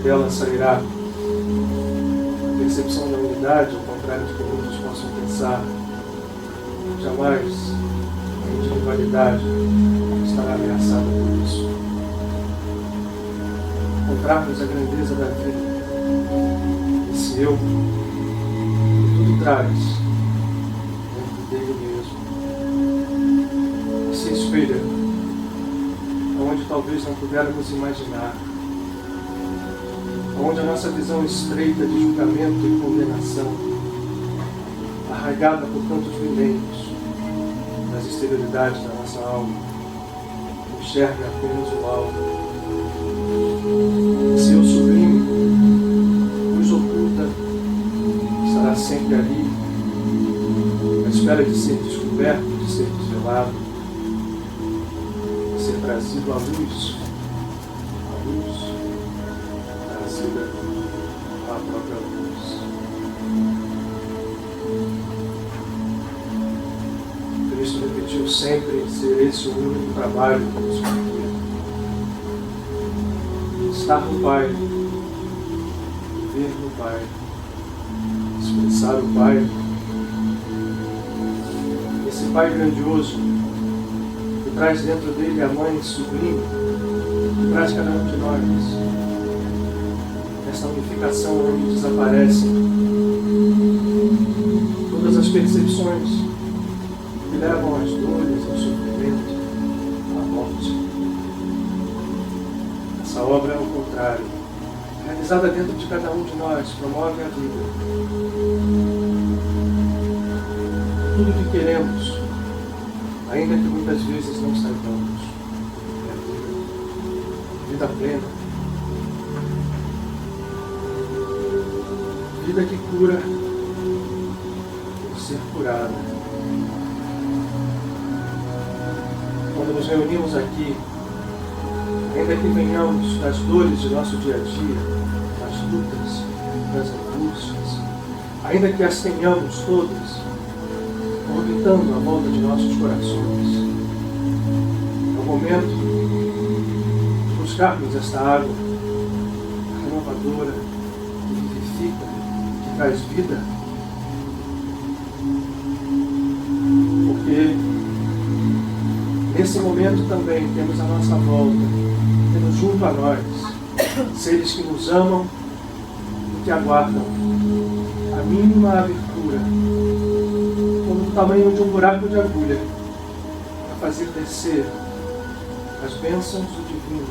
dela sairá a percepção da unidade, ao contrário do que muitos possam pensar. Jamais a individualidade estará ameaçada por isso. Encontrarmos a grandeza da vida, esse eu, que tudo traz dentro dele mesmo, e se espelha onde talvez não pudermos imaginar, onde a nossa visão estreita de julgamento e condenação, arraigada por tantos milênios nas exterioridades da nossa alma, enxerga apenas o alvo. Esse eu sublime nos oculta, estará sempre ali, à espera de ser descoberto, de ser desvelado, de ser trazido à luz, trazida à própria luz. Cristo repetiu sempre ser esse o único trabalho que nos compete. Estar no Pai, viver no Pai, expressar o Pai, esse Pai grandioso que traz dentro dele a Mãe sublime, que traz cada um de nós, essa unificação onde desaparecem todas as percepções que levam às dores, ao sofrimento, à morte. Essa obra, ao contrário, realizada dentro de cada um de nós, promove a vida. Tudo o que queremos ainda que muitas vezes não saibamos. É vida plena, vida que cura por ser curada. Quando nos reunimos aqui, ainda que venhamos das dores de nosso dia a dia, das lutas, das angústias, ainda que as tenhamos todas, orbitando à volta de nossos corações, é o momento de buscarmos esta água renovadora, que vivifica, que traz vida, porque nesse momento também temos à nossa volta, temos junto a nós, seres que nos amam e que aguardam a mínima abertura, como do tamanho de um buraco de agulha, para fazer descer as bênçãos do divino.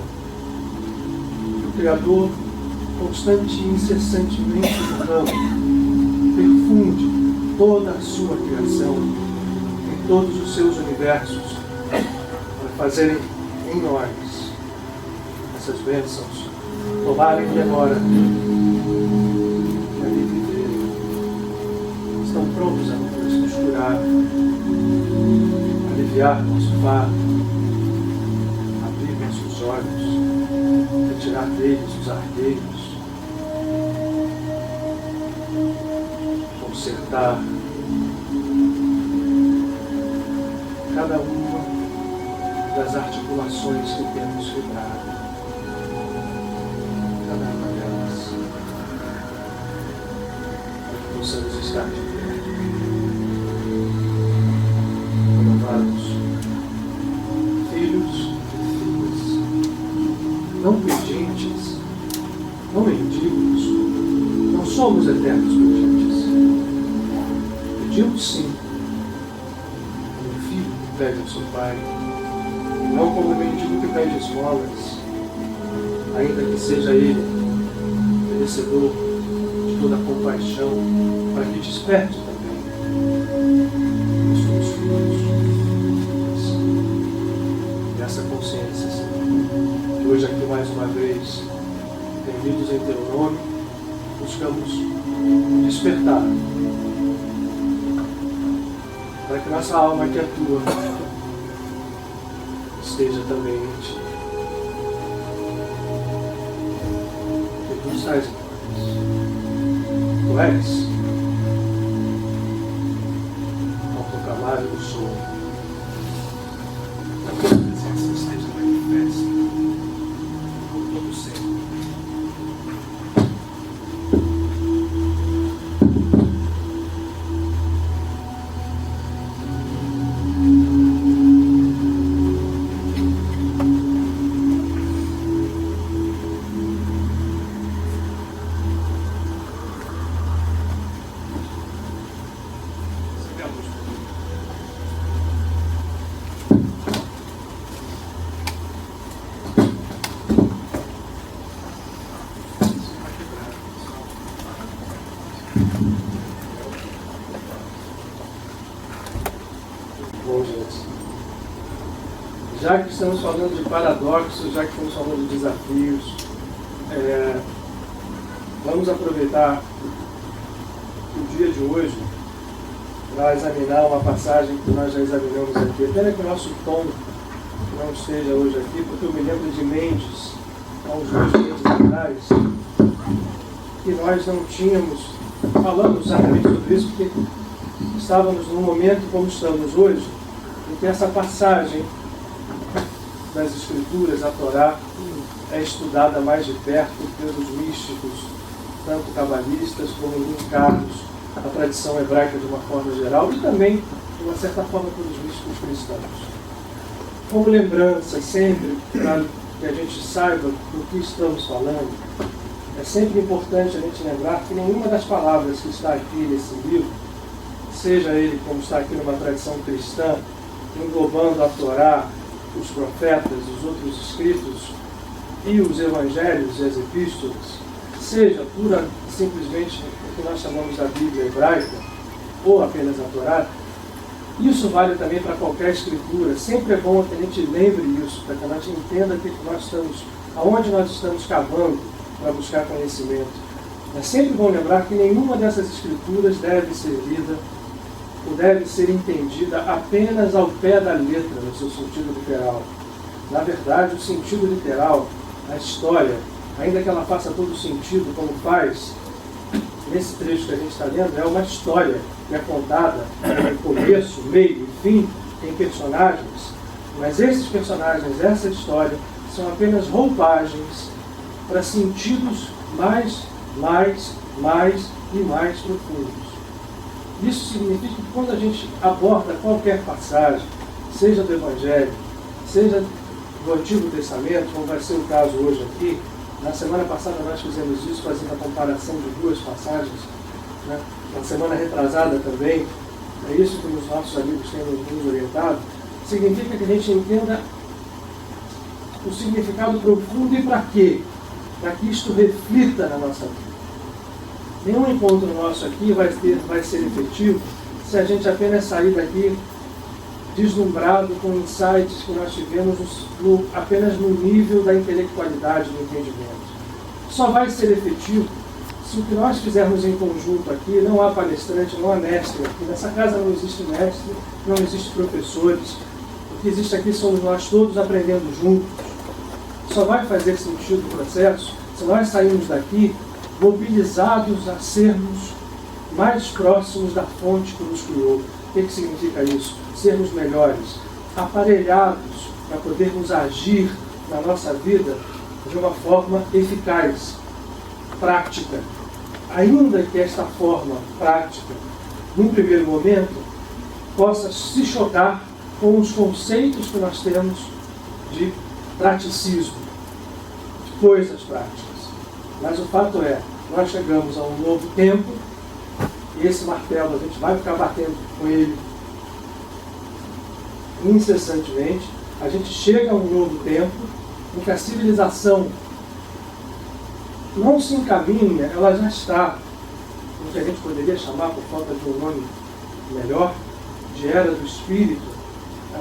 E o Criador, constante e incessantemente derrama, perfunde toda a sua criação em todos os seus universos, para fazerem em nós essas bênçãos tomarem demora e ali viver. Estão prontos a nos curar, aliviar nosso fardo, abrir nossos olhos, retirar deles os ardeiros, consertar cada uma das articulações que temos quebrado, cada uma delas, para que possamos estar de pé, renovados, filhos e filhas, não pedintes, não mendigos, não somos eternos pedintes. Pedimos sim, como um filho que pede ao seu pai, não como um mendigo que pede esmolas, ainda que seja ele merecedor de toda a compaixão, para que desperte também os seus filhos. E essa consciência, Senhor, que hoje aqui mais uma vez, reunidos em Teu nome, buscamos despertar, para que nossa alma que é Tua esteja também em Ti. Que Tu estás em nós. Tu és. Ao proclamar eu sou. Que a Tua presença esteja manifesta por todo sempre. Bom, gente, já que estamos falando de paradoxos, já que estamos falando de desafios, vamos aproveitar o dia de hoje para examinar uma passagem que nós já examinamos aqui. Pena que o nosso tom não esteja hoje aqui, porque eu me lembro de Mendes, há uns 2 meses atrás, que nós não tínhamos, falamos exatamente sobre isso, porque estávamos num momento como estamos hoje, em que essa passagem das Escrituras, a Torá, é estudada mais de perto pelos místicos, tanto cabalistas como linkados à tradição hebraica de uma forma geral, e também, de uma certa forma, pelos místicos cristãos. Como lembrança, sempre, para que a gente saiba do que estamos falando, é sempre importante a gente lembrar que nenhuma das palavras que está aqui nesse livro, seja ele como está aqui numa tradição cristã, englobando a Torá, os profetas, os outros escritos e os evangelhos e as epístolas, seja pura simplesmente o que nós chamamos da Bíblia hebraica, ou apenas a Torá, Isso vale também para qualquer escritura. Sempre é bom que a gente lembre isso, para que a gente entenda aonde nós estamos cavando para buscar conhecimento. É sempre bom lembrar que nenhuma dessas escrituras deve ser lida ou deve ser entendida apenas ao pé da letra, no seu sentido literal. Na verdade, o sentido literal, a história, ainda que ela faça todo sentido, como faz nesse trecho que a gente está lendo, é uma história que é contada no começo, meio e fim, tem personagens, mas esses personagens, essa história, são apenas roupagens para sentidos mais e mais profundos. Isso significa que quando a gente aborda qualquer passagem, seja do Evangelho, seja do Antigo Testamento, como vai ser o caso hoje aqui, na semana passada nós fizemos isso, fazendo a comparação de duas passagens, né? Na semana retrasada também, é isso que os nossos amigos têm nos orientado, significa que a gente entenda o significado profundo e para quê? Para que isto reflita na nossa vida. Nenhum encontro nosso aqui vai ser efetivo se a gente apenas sair daqui deslumbrado com insights que nós tivemos apenas no nível da intelectualidade, do entendimento. Só vai ser efetivo se o que nós fizermos em conjunto aqui, não há palestrante, não há mestre aqui. Nessa casa não existe mestre, não existe professores. O que existe aqui somos nós todos aprendendo juntos. Só vai fazer sentido o processo se nós sairmos daqui mobilizados a sermos mais próximos da fonte que nos criou. O que significa isso? Sermos melhores, aparelhados para podermos agir na nossa vida de uma forma eficaz, prática. Ainda que esta forma prática, num primeiro momento, possa se chocar com os conceitos que nós temos de praticismo, de coisas práticas. Mas o fato é, nós chegamos a um novo tempo e esse martelo a gente vai ficar batendo com ele incessantemente. A gente chega a um novo tempo em que a civilização não se encaminha, ela já está no que a gente poderia chamar, por falta de um nome melhor, de era do espírito,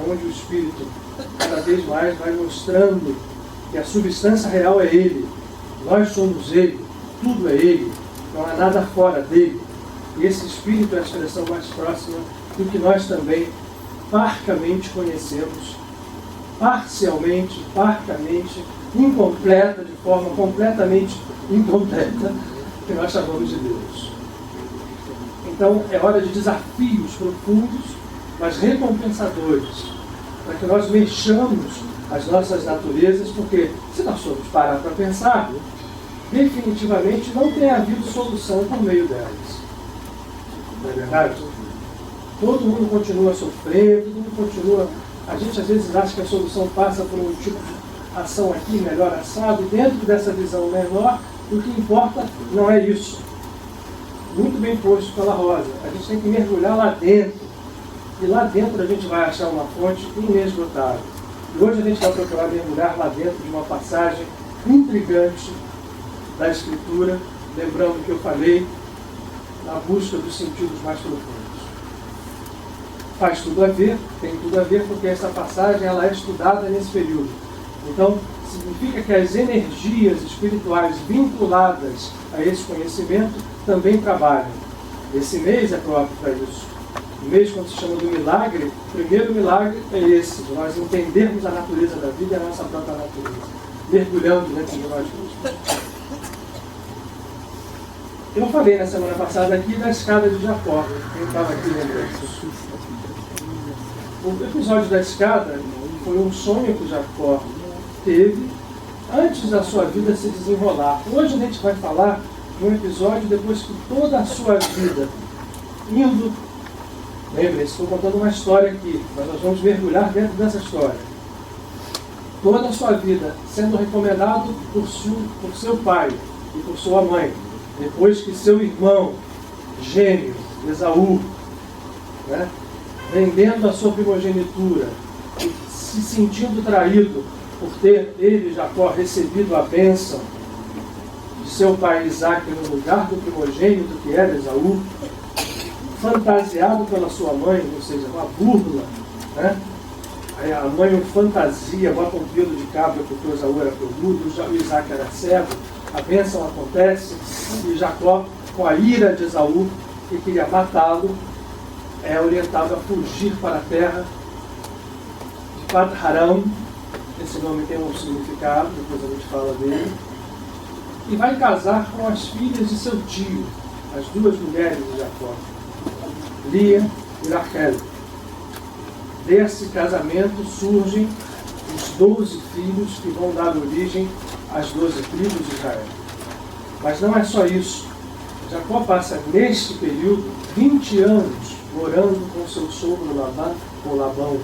onde o espírito cada vez mais vai mostrando que a substância real é ele. Nós somos ele, tudo é ele, não há nada fora dele. E esse espírito é a expressão mais próxima do que nós também parcamente conhecemos, parcialmente, incompleta, de forma completamente incompleta, que nós chamamos de Deus. Então é hora de desafios profundos, mas recompensadores, para que nós mexamos as nossas naturezas, porque se nós formos parar para pensar, definitivamente não tem havido solução por meio delas. Não é verdade? Todo mundo continua sofrendo, todo mundo continua. A gente às vezes acha que a solução passa por um tipo de ação aqui, melhor assado, e dentro dessa visão menor, o que importa não é isso. Muito bem posto pela Rosa. A gente tem que mergulhar lá dentro. E lá dentro a gente vai achar uma fonte inesgotável. E hoje a gente vai procurar mergulhar lá dentro de uma passagem intrigante da Escritura, lembrando que eu falei, na busca dos sentidos mais profundos. Faz tudo a ver, tem tudo a ver, porque essa passagem ela é estudada nesse período. Então, significa que as energias espirituais vinculadas a esse conhecimento também trabalham. Esse mês é próprio para isso. O mês, quando se chama do milagre, o primeiro milagre é esse, de nós entendermos a natureza da vida e a nossa própria natureza, mergulhando dentro de nós mesmos. Eu falei na semana passada aqui da escada de Jacó, quem estava aqui lembrando. O episódio da escada foi um sonho que Jacó teve antes da sua vida se desenrolar. Hoje a gente vai falar de um episódio depois que toda a sua vida indo. Lembre-se, estou contando uma história aqui, mas nós vamos mergulhar dentro dessa história. Toda a sua vida sendo recomendado por seu pai e por sua mãe, depois que seu irmão gêmeo, Esaú, vendendo a sua primogenitura e se sentindo traído por ter ele, Jacó, recebido a bênção de seu pai Isaque no lugar do primogênito que era Esaú, fantasiado pela sua mãe, ou seja, uma burla, né? Aí a mãe o fantasia, bota um pelo de cabra porque o Esaú era peludo, o Isaac era cego, a bênção acontece, e Jacó, com a ira de Esaú, que queria matá-lo, é orientado a fugir para a terra de Pad-Aram. Esse nome tem um significado, depois a gente fala dele, e vai casar com as filhas de seu tio, as duas mulheres de Jacó, Lia e Raquel. Desse casamento surgem os 12 filhos que vão dar origem às 12 tribos de Israel. Mas não é só isso. Jacó passa neste período 20 anos morando com seu sogro Labão.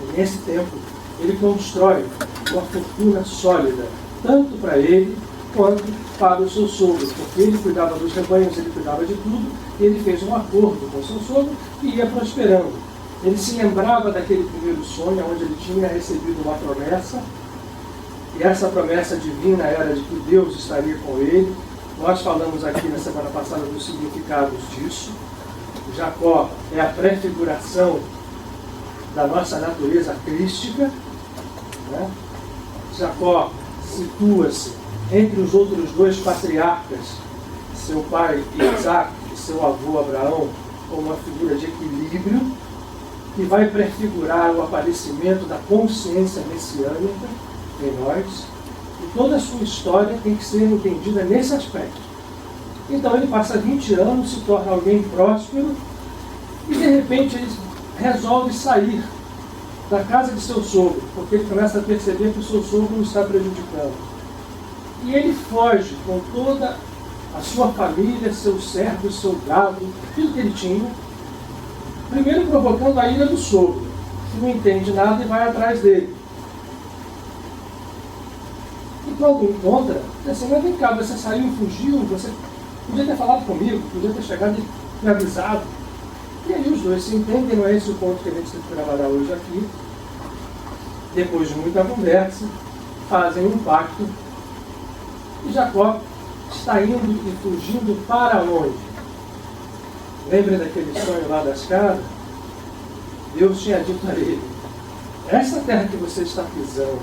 E nesse tempo ele constrói uma fortuna sólida, tanto para ele quanto para o seu sogro, porque ele cuidava dos rebanhos, ele cuidava de tudo, e ele fez um acordo com o seu sogro e ia prosperando. Ele se lembrava daquele primeiro sonho, onde ele tinha recebido uma promessa, e essa promessa divina era de que Deus estaria com ele. Nós falamos aqui na semana passada dos significados disso. Jacó é a prefiguração da nossa natureza crística, né? Jacó situa-se entre os outros dois patriarcas, seu pai Isaac e seu avô Abraão, como uma figura de equilíbrio, que vai prefigurar o aparecimento da consciência messiânica em nós, e toda a sua história tem que ser entendida nesse aspecto. Então ele passa 20 anos, se torna alguém próspero, e de repente ele resolve sair da casa de seu sogro, porque ele começa a perceber que o seu sogro o está prejudicando. E ele foge com toda a sua família, seus servos, seu gado, tudo que ele tinha, primeiro provocando a ira do sogro, que não entende nada e vai atrás dele. E quando encontra, diz assim: mas vem cá, você saiu e fugiu, você podia ter falado comigo, podia ter chegado e me avisado. E aí os dois se entendem, não é esse o ponto que a gente tem que trabalhar hoje aqui. Depois de muita conversa, fazem um pacto, e Jacó está indo e fugindo para onde? Lembra daquele sonho lá da escada? Deus tinha dito a ele: essa terra que você está pisando,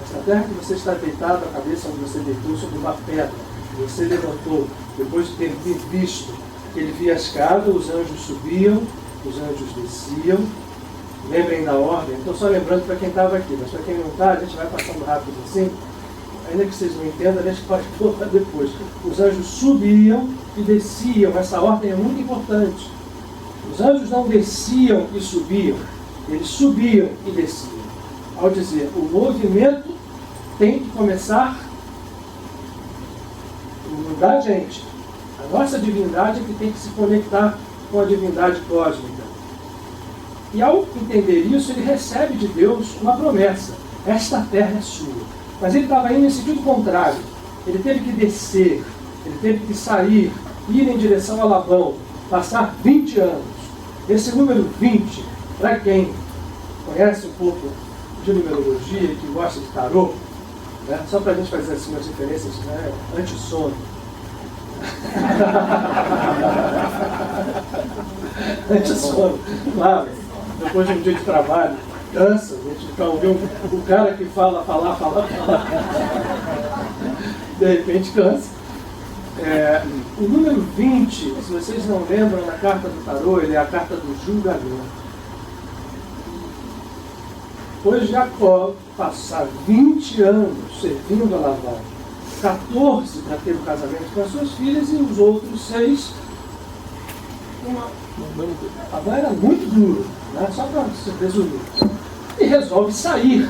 essa terra que você está deitado, a cabeça onde você deitou sobre uma pedra, você levantou, depois de ter visto que ele via a escada, os anjos subiam, os anjos desciam. Lembrem da ordem, estou só lembrando para quem estava aqui, mas para quem não está, a gente vai passando rápido assim, ainda que vocês não entendam, a gente pode voltar depois. Os anjos subiam e desciam, essa ordem é muito importante. Os anjos não desciam e subiam, eles subiam e desciam. Ao dizer, o movimento tem que começar da gente. A nossa divindade é que tem que se conectar com a divindade cósmica. E ao entender isso, ele recebe de Deus uma promessa: esta terra é sua. Mas ele estava indo em sentido contrário. Ele teve que descer, ele teve que sair, ir em direção a Labão, passar 20 anos. Esse número 20, para quem conhece um pouco de numerologia e que gosta de tarô, né, só para a gente fazer assim umas referências, né, anti-sono. Anti-sono, claro. Depois de um dia de trabalho, cansa, a gente fica ouvindo o cara que fala. De repente cansa. O número 20, se vocês não lembram, na carta do tarô, ele é a carta do julgamento. Pois Jacó passar 20 anos servindo a Labão, 14 para ter o casamento com as suas filhas, e os outros 6, Labão era muito duro, né? Só para se resumir. E resolve sair.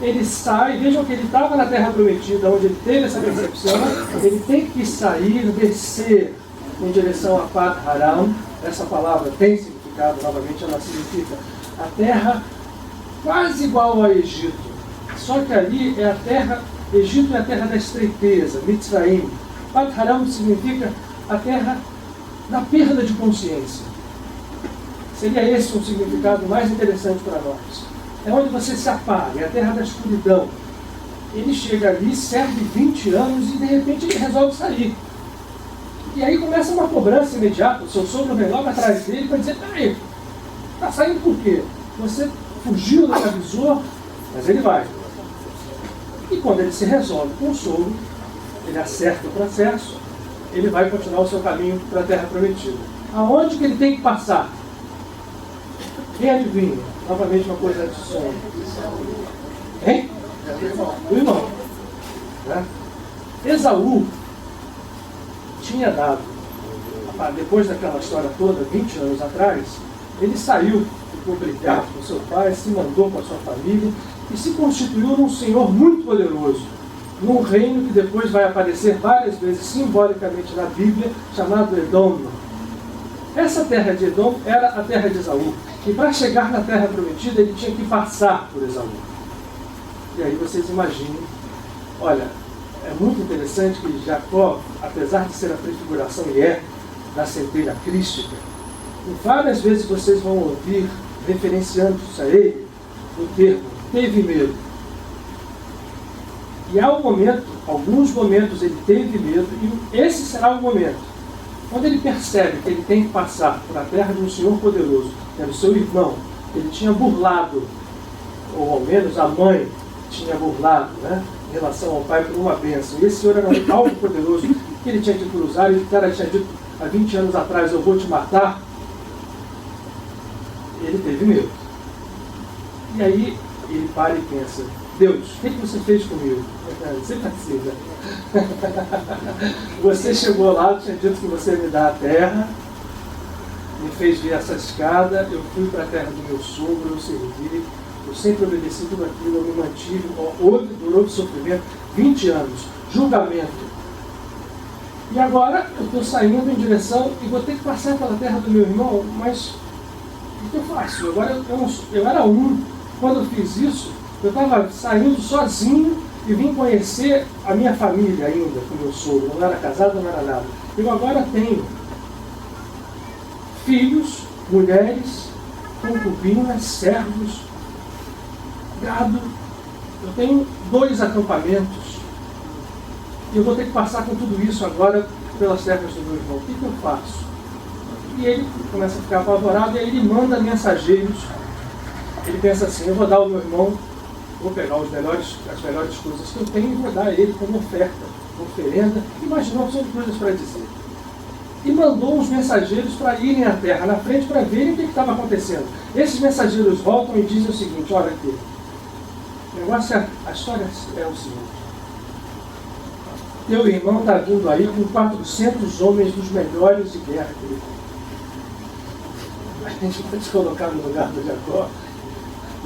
Ele sai, vejam que ele estava na terra prometida, onde ele teve essa percepção, ele tem que sair, descer em direção a Pad-Aram. Essa palavra tem significado, novamente, ela significa a terra quase igual ao Egito, só que ali é a terra, Egito é a terra da estreiteza, Mitzraim. Pad-Aram significa a terra da perda de consciência. Seria esse um significado mais interessante para nós. É onde você se apaga, é a terra da escuridão. Ele chega ali, serve 20 anos e de repente ele resolve sair. E aí começa uma cobrança imediata, o seu sogro vem logo atrás dele para dizer, peraí, está saindo por quê? Você fugiu, não avisou, mas ele vai. E quando ele se resolve com o sogro, ele acerta o processo, ele vai continuar o seu caminho para a Terra Prometida. Aonde que ele tem que passar? Quem adivinha? Novamente uma coisa de sonho. Hein? O irmão. Né? Esaú tinha dado, depois daquela história toda, 20 anos atrás, ele saiu, ficou brigado com seu pai, se mandou com a sua família e se constituiu num senhor muito poderoso, num reino que depois vai aparecer várias vezes simbolicamente na Bíblia, chamado Edom. Essa terra de Edom era a terra de Esaú. E para chegar na terra prometida, ele tinha que passar por Esaú. E aí vocês imaginem, olha, é muito interessante que Jacó, apesar de ser a prefiguração, e é, da centelha crística, e várias vezes vocês vão ouvir, referenciando-se a ele, o termo, teve medo. E há um momento, alguns momentos ele teve medo, e esse será o momento. Quando ele percebe que ele tem que passar por a terra de um Senhor poderoso, que era o seu irmão, ele tinha burlado, ou ao menos a mãe tinha burlado, né, em relação ao pai por uma bênção. E esse Senhor era algo poderoso que ele tinha que cruzar, e o cara tinha dito há 20 anos atrás, eu vou te matar. Ele teve medo. E aí ele para e pensa, Deus, o que você fez comigo? Você precisa. Você chegou lá, tinha dito que você ia me dar a terra, me fez ver essa escada, eu fui para a terra do meu sogro, eu servi, eu sempre obedeci tudo aquilo, eu me mantive, durou de sofrimento, 20 anos, julgamento. E agora eu estou saindo em direção e vou ter que passar pela terra do meu irmão, mas o que eu faço? Agora eu era quando eu fiz isso, eu estava saindo sozinho e vim conhecer a minha família ainda, com meu sogro, não era casado, não era nada. Eu agora tenho filhos, mulheres, concubinas, servos, gado. Eu tenho 2 acampamentos. E eu vou ter que passar com tudo isso agora pelas terras do meu irmão. O que eu faço? E ele começa a ficar apavorado e aí ele manda mensageiros. Ele pensa assim, eu vou dar ao meu irmão, vou pegar as melhores coisas que eu tenho e vou dar a ele como oferta, oferenda. Imaginou sobre coisas para dizer. E mandou uns mensageiros para irem à terra na frente para verem o que estava acontecendo. Esses mensageiros voltam e dizem o seguinte, olha aqui, o negócio a história é o seguinte, teu irmão está vindo aí com 400 homens dos melhores de guerra que ele tem. A gente pode se colocar no lugar do Jacó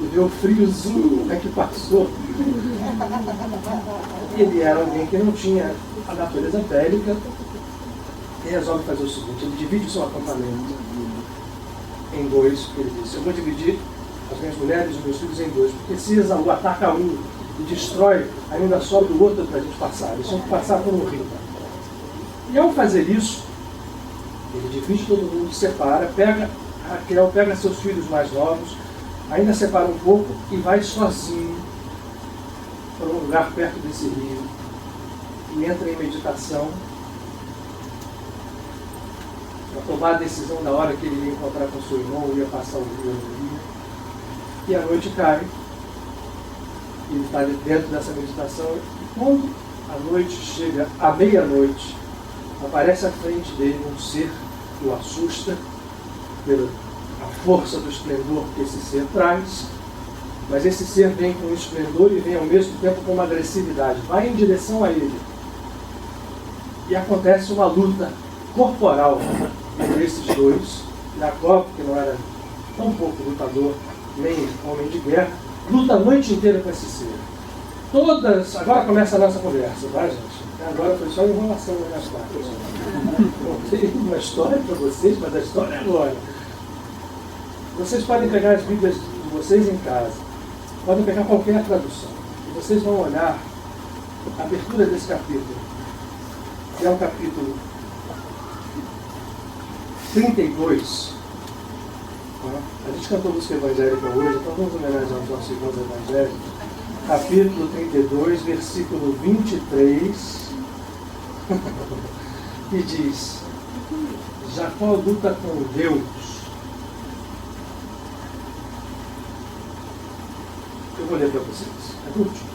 e ver o friozinho que passou. Ele era alguém que não tinha a natureza bélica e resolve fazer o seguinte, ele divide o seu acampamento em 2, porque ele disse, eu vou dividir as minhas mulheres e os meus filhos em 2, porque se Esaú ataca um e destrói, ainda sobra o outro para a gente passar, eles vão passar por um rio. E ao fazer isso, ele divide todo mundo, separa, pega Raquel, pega seus filhos mais novos, ainda separa um pouco e vai sozinho para um lugar perto desse rio e entra em meditação para tomar a decisão da hora que ele ia encontrar com seu irmão, ia passar o rio no rio. E a noite cai, e ele está dentro dessa meditação, e quando a noite chega à meia-noite, aparece à frente dele um ser que o assusta pela força do esplendor que esse ser traz, mas esse ser vem com um esplendor e vem ao mesmo tempo com uma agressividade, vai em direção a ele. E acontece uma luta corporal entre esses dois. Jacó, que não era tão pouco lutador, nem homem de guerra, luta a noite inteira com esse ser. Agora começa a nossa conversa, vai, gente? Agora foi só enrolação na minha parte. Contei uma história para vocês, mas a história é agora. Vocês podem pegar as Bíblias de vocês em casa, podem pegar qualquer tradução, e vocês vão olhar a abertura desse capítulo, que é o capítulo 32. A gente cantou música evangélica hoje, então vamos homenagear os nossos irmãos evangélicos. Capítulo 32, versículo 23 e diz: Jacó luta com Deus. Eu vou ler para vocês. É último.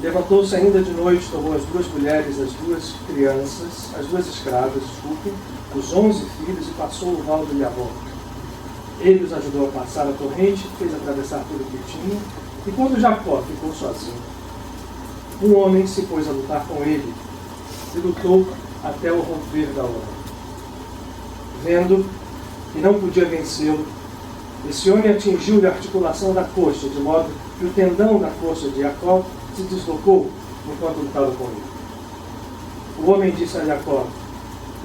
Levantou-se ainda de noite, tomou as duas mulheres, as duas crianças, as duas escravas, desculpem, os 11 filhos e passou o val do Yabok. Ele os ajudou a passar a torrente, fez atravessar tudo o que tinha, e quando Jacó ficou sozinho, um homem se pôs a lutar com ele e lutou até o romper da hora. Vendo que não podia vencê-lo, esse homem atingiu-lhe a articulação da coxa, de modo que o tendão da coxa de Jacó se deslocou enquanto lutava com ele. O homem disse a Jacó,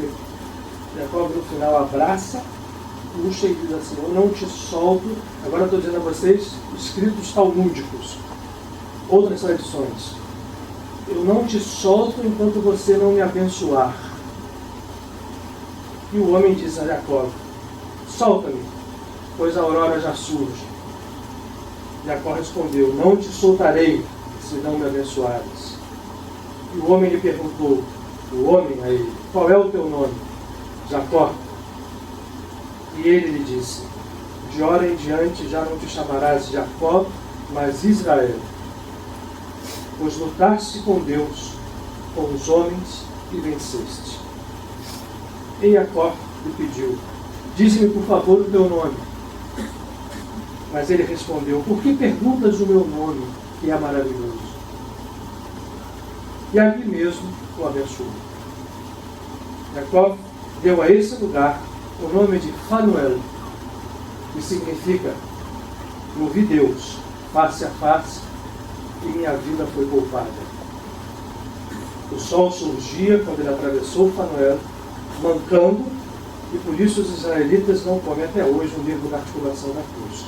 no final abraça, puxa e diz assim: eu não te solto. Agora estou dizendo a vocês escritos talmúdicos, outras tradições: eu não te solto enquanto você não me abençoar. E o homem diz a Jacó: solta-me, pois a aurora já surge. Jacó respondeu: não te soltarei se não me abençoares. E o homem lhe perguntou, o homem a ele: qual é o teu nome? Jacó. E ele lhe disse: de hora em diante já não te chamarás Jacó, mas Israel, pois lutaste com Deus, com os homens e venceste. E Jacó lhe pediu: dize-me por favor o teu nome. Mas ele respondeu: por que perguntas o meu nome, que é maravilhoso? E ali mesmo o abençoou. Jacó deu a esse lugar o nome de Fanuel, que significa: eu vi Deus face a face e minha vida foi poupada. O sol surgia quando ele atravessou Fanuel, mancando, e por isso os israelitas não comem até hoje o nervo da articulação da coxa.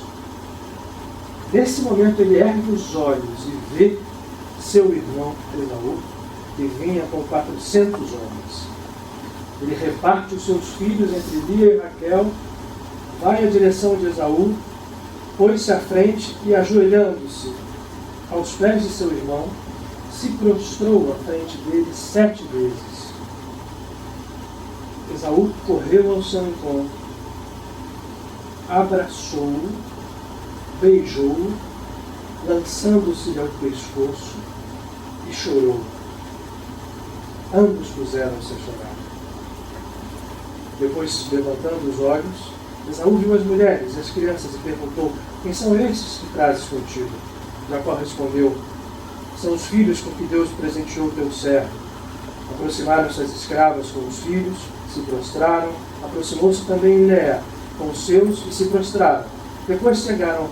Nesse momento ele ergue os olhos e vê seu irmão Esaú, que vinha com 400 homens. Ele reparte os seus filhos entre Lia e Raquel, vai à direção de Esaú, pôs-se à frente e, ajoelhando-se aos pés de seu irmão, se prostrou à frente dele 7 vezes. Esaú correu ao seu encontro, abraçou-o, beijou-o, lançando-se-lhe ao pescoço, e chorou. Ambos puseram-se a chorar. Depois, levantando os olhos, Esaú viu as mulheres e as crianças e perguntou: quem são estes que trazes contigo? Jacó respondeu: são os filhos com que Deus presenteou teu servo. Aproximaram-se as escravas com os filhos, se prostraram. Aproximou-se também Léa com os seus e se prostraram. Depois chegaram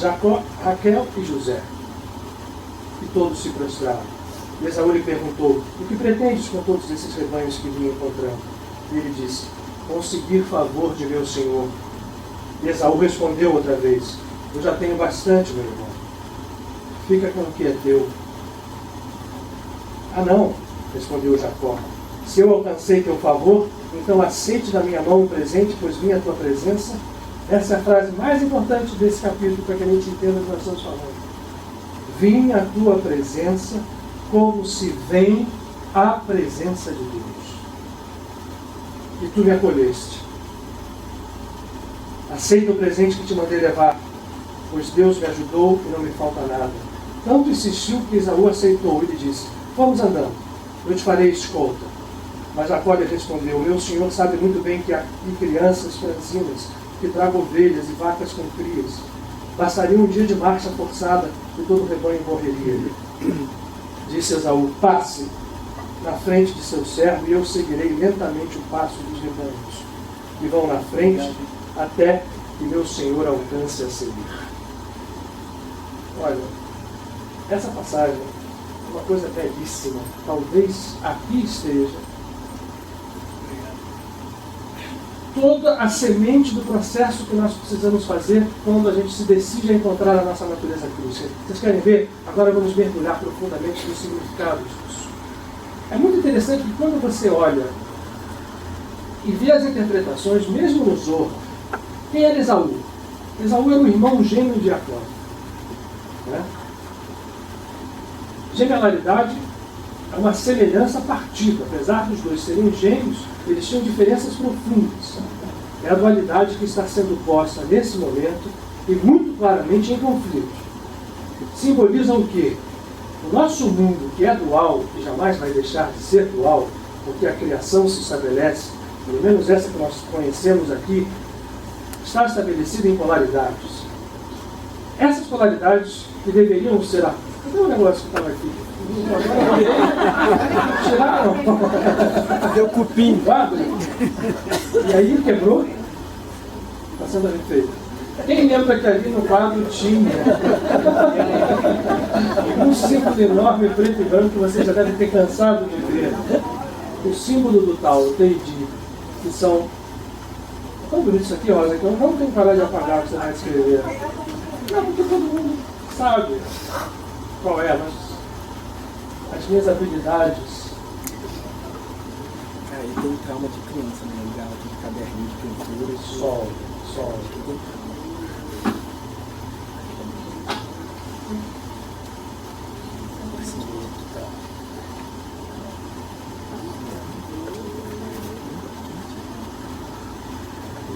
Jacó, Raquel e José, e todos se prostraram. E Esaú lhe perguntou: o que pretendes com todos esses rebanhos que vim encontrando? E ele disse: conseguir favor de meu senhor. E Esaú respondeu outra vez: eu já tenho bastante, meu irmão. Fica com o que é teu. Ah, não, respondeu Jacó. Se eu alcancei teu favor, então aceite da minha mão um presente, pois vim à tua presença. Essa é a frase mais importante desse capítulo, para que a gente entenda o que nós estamos falando. Vim à tua presença como se vem à presença de Deus. E tu me acolheste. Aceita o presente que te mandei levar, pois Deus me ajudou e não me falta nada. Tanto insistiu que Esaú aceitou e lhe disse: vamos andando, eu te farei escolta. Mas Jacó lhe respondeu: meu senhor sabe muito bem que há aqui crianças franzinas que tragam ovelhas e vacas com crias. Bastaria um dia de marcha forçada e todo o rebanho morreria. Disse Esaú: passe na frente de seu servo e eu seguirei lentamente o passo dos rebanhos, que vão na frente até que meu senhor alcance a seguir. Olha, essa passagem é uma coisa belíssima. Talvez aqui esteja toda a semente do processo que nós precisamos fazer quando a gente se decide a encontrar a nossa natureza crística. Vocês querem ver? Agora vamos mergulhar profundamente no significado disso. É muito interessante que quando você olha e vê as interpretações, mesmo no Zohar, quem era Esaú? Esaú era o irmão gêmeo de Jacó. Né? Genialidade, uma semelhança partida. Apesar dos dois serem gêmeos, eles tinham diferenças profundas. É a dualidade que está sendo posta nesse momento e muito claramente em conflito. Simbolizam o quê? O nosso mundo, que é dual e jamais vai deixar de ser dual, porque a criação se estabelece, pelo menos essa que nós conhecemos aqui, está estabelecida em polaridades. Essas polaridades que deveriam ser... Cadê o negócio que estava aqui? Tiraram? Deu cupim. E aí quebrou? Está sendo refeito. Quem lembra que ali no quadro tinha um símbolo enorme, preto e branco, que você já deve ter cansado de ver? O símbolo do tal, o Teidi, que são... Tão bonito isso aqui, Rosa, que eu não tenho que parar de apagar o que você vai escrever. Não, porque todo mundo sabe qual é, mas as minhas habilidades... Cara, ele tem um trauma de criança, né? Legal, aquele caderninho de pintura. Sol.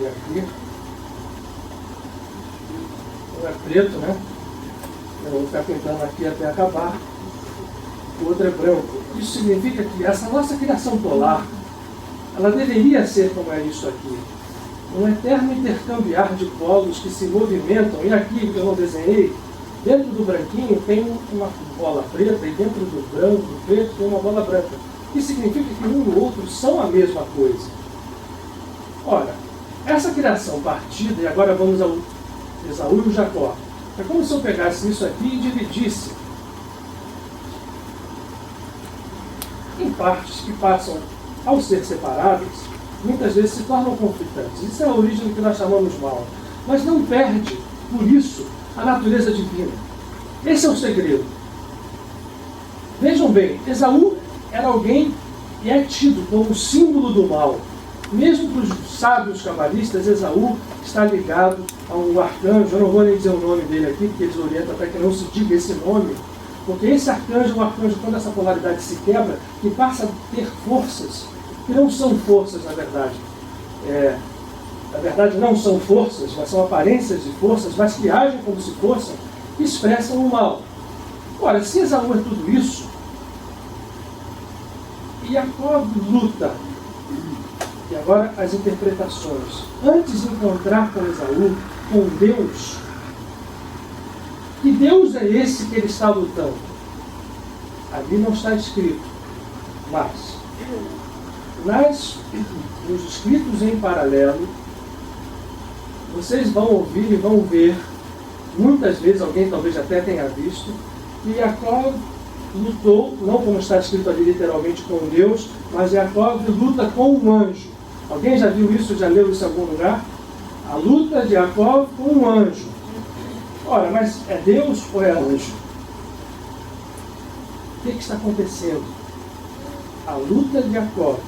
E aqui, um é preto, né? Eu vou ficar pintando aqui até acabar. O outro é branco. Isso significa que essa nossa criação polar, ela deveria ser como é isso aqui. Um eterno intercambiar de polos que se movimentam. E aqui, que eu não desenhei, dentro do branquinho tem uma bola preta e dentro do branco, do preto, tem uma bola branca. Isso significa que um e o outro são a mesma coisa. Ora, essa criação partida, e agora vamos ao Esaú e o Jacó. É como se eu pegasse isso aqui e dividisse em partes que passam, ao ser separadas, muitas vezes se tornam conflitantes. Isso é a origem do que nós chamamos mal. Mas não perde, por isso, a natureza divina. Esse é o segredo. Vejam bem, Esaú era alguém que é tido como símbolo do mal. Mesmo para os sábios cabalistas, Esaú está ligado a um arcanjo. Eu não vou nem dizer o nome dele aqui, porque eles orientam até que não se diga esse nome, porque esse arcanjo é um arcanjo, quando essa polaridade se quebra, que passa a ter forças que não são forças, na verdade. Na verdade, não são forças, mas são aparências de forças, mas que agem como se fossem, que expressam o mal. Ora, se Esaú é tudo isso, e Jacó luta, e agora as interpretações. Antes de encontrar com Esaú, com Deus, que Deus é esse que ele está lutando? Ali não está escrito, mas nos escritos em paralelo, vocês vão ouvir e vão ver, muitas vezes, alguém talvez até tenha visto, que Jacó lutou, não como está escrito ali literalmente com Deus, mas Jacó luta com um anjo. Alguém já viu isso, já leu isso em algum lugar? A luta de Jacó com um anjo. Ora, mas é Deus ou é anjo? O que está acontecendo? A luta de Jacó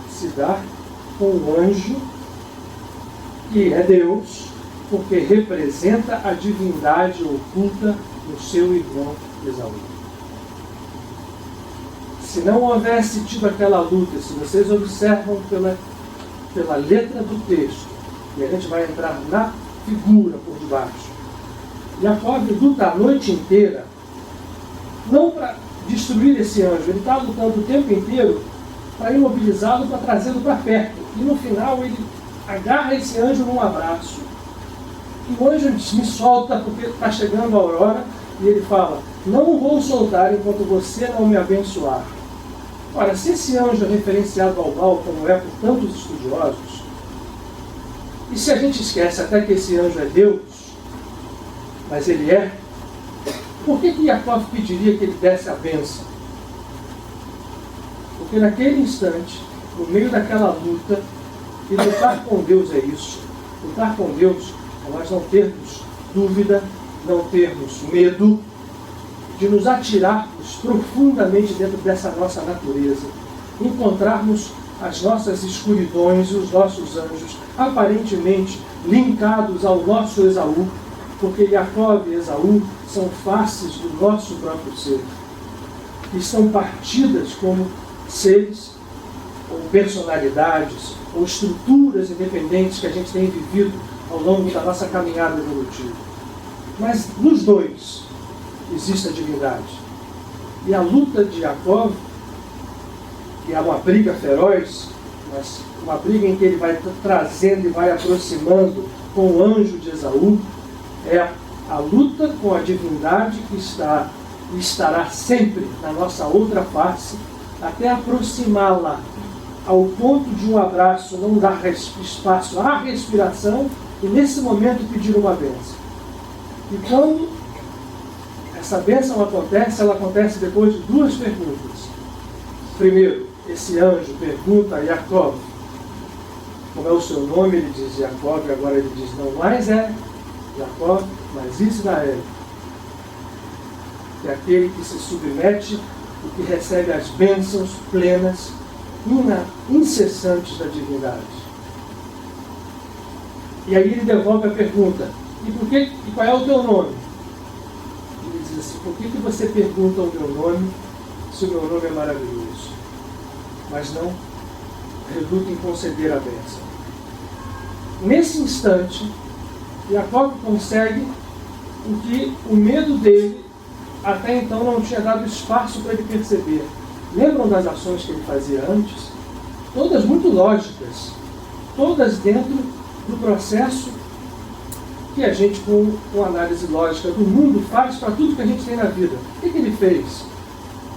se dá com um anjo, que é Deus, porque representa a divindade oculta no seu irmão Esaú. Se não houvesse tido aquela luta, se vocês observam pela letra do texto, e a gente vai entrar na figura por debaixo, Jacó luta a noite inteira, não para destruir esse anjo, ele está lutando o tempo inteiro para imobilizá-lo, para trazê-lo para perto. E no final ele agarra esse anjo num abraço, e o anjo me solta porque está chegando a aurora, e ele fala, não vou soltar enquanto você não me abençoar. Ora, se esse anjo é referenciado ao mal, como é por tantos estudiosos, e se a gente esquece até que esse anjo é Deus, mas ele é, por que Jacó pediria que ele desse a bênção? Porque naquele instante, no meio daquela luta, e lutar com Deus é isso. Lutar com Deus é nós não termos dúvida, não termos medo, de nos atirarmos profundamente dentro dessa nossa natureza, encontrarmos as nossas escuridões e os nossos anjos aparentemente linkados ao nosso Esaú, porque Jacó e Esaú são faces do nosso próprio ser. que estão partidas como seres, ou personalidades, ou estruturas independentes que a gente tem vivido ao longo da nossa caminhada evolutiva. Mas nos dois existe a divindade. E a luta de Jacó, que é uma briga feroz, mas uma briga em que ele vai trazendo e vai aproximando com o anjo de Esaú, é a luta com a divindade que está e estará sempre na nossa outra face, até aproximá-la ao ponto de um abraço não dar espaço à respiração e nesse momento pedir uma bênção. E quando essa bênção acontece, ela acontece depois de duas perguntas. Primeiro, esse anjo pergunta a Jacó como é o seu nome, ele diz Jacó, e agora ele diz não mais é Jacó, mas Israel, que é aquele que se submete e que recebe as bênçãos plenas, incessantes da divindade. E aí ele devolve a pergunta, e qual é o teu nome? Ele diz assim, por que você pergunta o meu nome, se o meu nome é maravilhoso? Mas não reluta em conceder a bênção. Nesse instante, Jacó consegue o que o medo dele até então não tinha dado espaço para ele perceber. Lembram das ações que ele fazia antes? Todas muito lógicas, todas dentro do processo que a gente, com análise lógica do mundo, faz para tudo que a gente tem na vida. O que ele fez?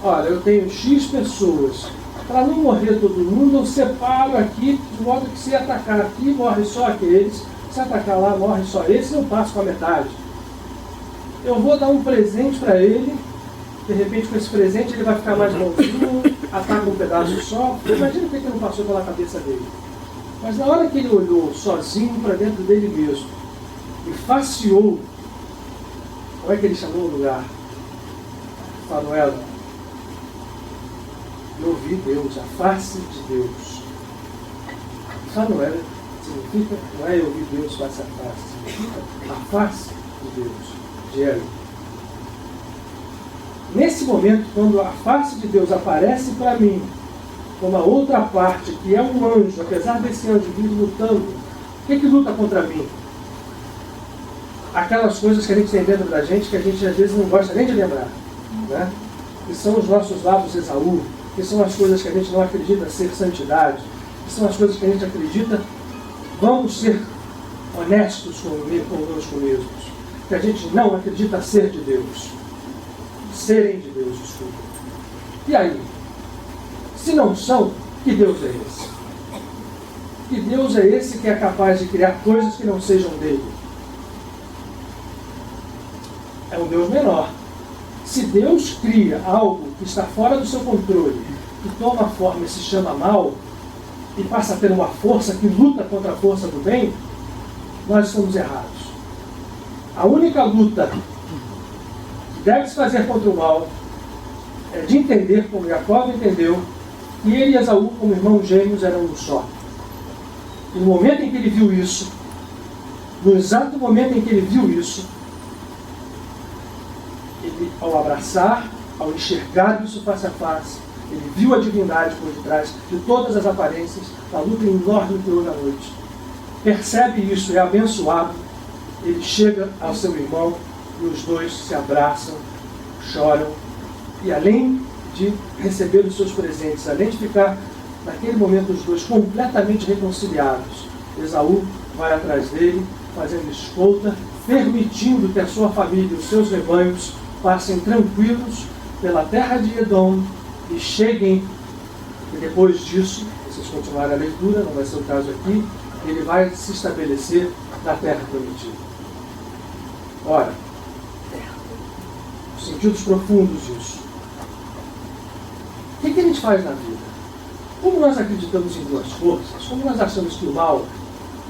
Olha, eu tenho X pessoas, para não morrer todo mundo, eu separo aqui, de modo que se atacar aqui, morre só aqueles, se atacar lá, morre só esse, eu passo com a metade. Eu vou dar um presente para ele, de repente com esse presente ele vai ficar mais bonzinho, ataca um pedaço só. Imagina o que não passou pela cabeça dele. Mas na hora que ele olhou sozinho para dentro dele mesmo e faceou, como é que ele chamou o lugar? Fanuela. Eu vi Deus, a face de Deus. Fanuela significa, não é eu vi Deus face a face, significa a face de Deus, de Ela. Nesse momento, quando a face de Deus aparece para mim, como a outra parte, que é um anjo, apesar desse anjo vir lutando, o que luta contra mim? Aquelas coisas que a gente tem dentro da gente, que a gente às vezes não gosta nem de lembrar, né? Que são os nossos lados Esaú, que são as coisas que a gente não acredita ser santidade, que são as coisas que a gente acredita vamos ser honestos conosco mesmos, que a gente não acredita ser de Deus, serem de Deus, desculpa. E aí? Se não são, que Deus é esse? Que Deus é esse que é capaz de criar coisas que não sejam dele? É um Deus menor. Se Deus cria algo que está fora do seu controle, que toma forma e se chama mal, e passa a ter uma força que luta contra a força do bem, nós estamos errados. A única luta que deve se fazer contra o mal é de entender, como Jacó entendeu, que ele e Esaú, como irmãos gêmeos, eram um só. E no momento em que ele viu isso, no exato momento em que ele viu isso, ele, ao abraçar, ao enxergar isso face a face, ele viu a divindade por detrás de todas as aparências, da luta enorme que houve à noite. Percebe isso, é abençoado, ele chega ao seu irmão e os dois se abraçam, choram, e além de receber os seus presentes, além de ficar naquele momento os dois completamente reconciliados, Esaú vai atrás dele, fazendo escolta, permitindo que a sua família e os seus rebanhos passem tranquilos pela terra de Edom e cheguem, e depois disso, vocês continuarem a leitura, não vai ser o caso aqui, ele vai se estabelecer na terra prometida. Ora, os sentidos profundos disso. O que a gente faz na vida? Como nós acreditamos em duas forças, como nós achamos que o mal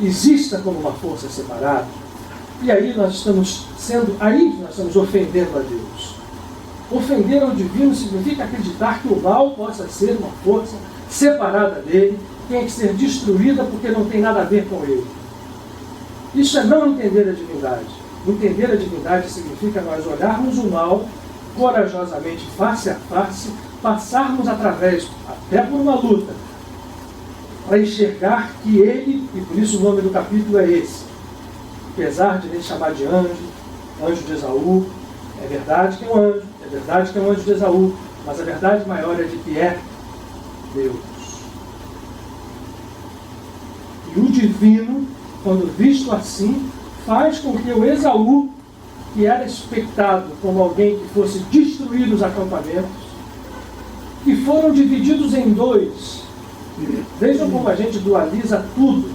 exista como uma força separada, e aí nós estamos ofendendo a Deus. Ofender ao divino significa acreditar que o mal possa ser uma força separada dele, que tem que ser destruída porque não tem nada a ver com ele. Isso é não entender a divindade. Entender a divindade significa nós olharmos o mal corajosamente, face a face, passarmos através, até por uma luta, para enxergar que ele, e por isso o nome do capítulo é esse, apesar de ele chamar de anjo, anjo de Esaú, é verdade que é um anjo, é verdade que é um anjo de Esaú, mas a verdade maior é de que é Deus. E o divino, quando visto assim, faz com que o Esaú, que era expectado como alguém que fosse destruir os acampamentos, que foram divididos em dois. Vejam como a gente dualiza tudo,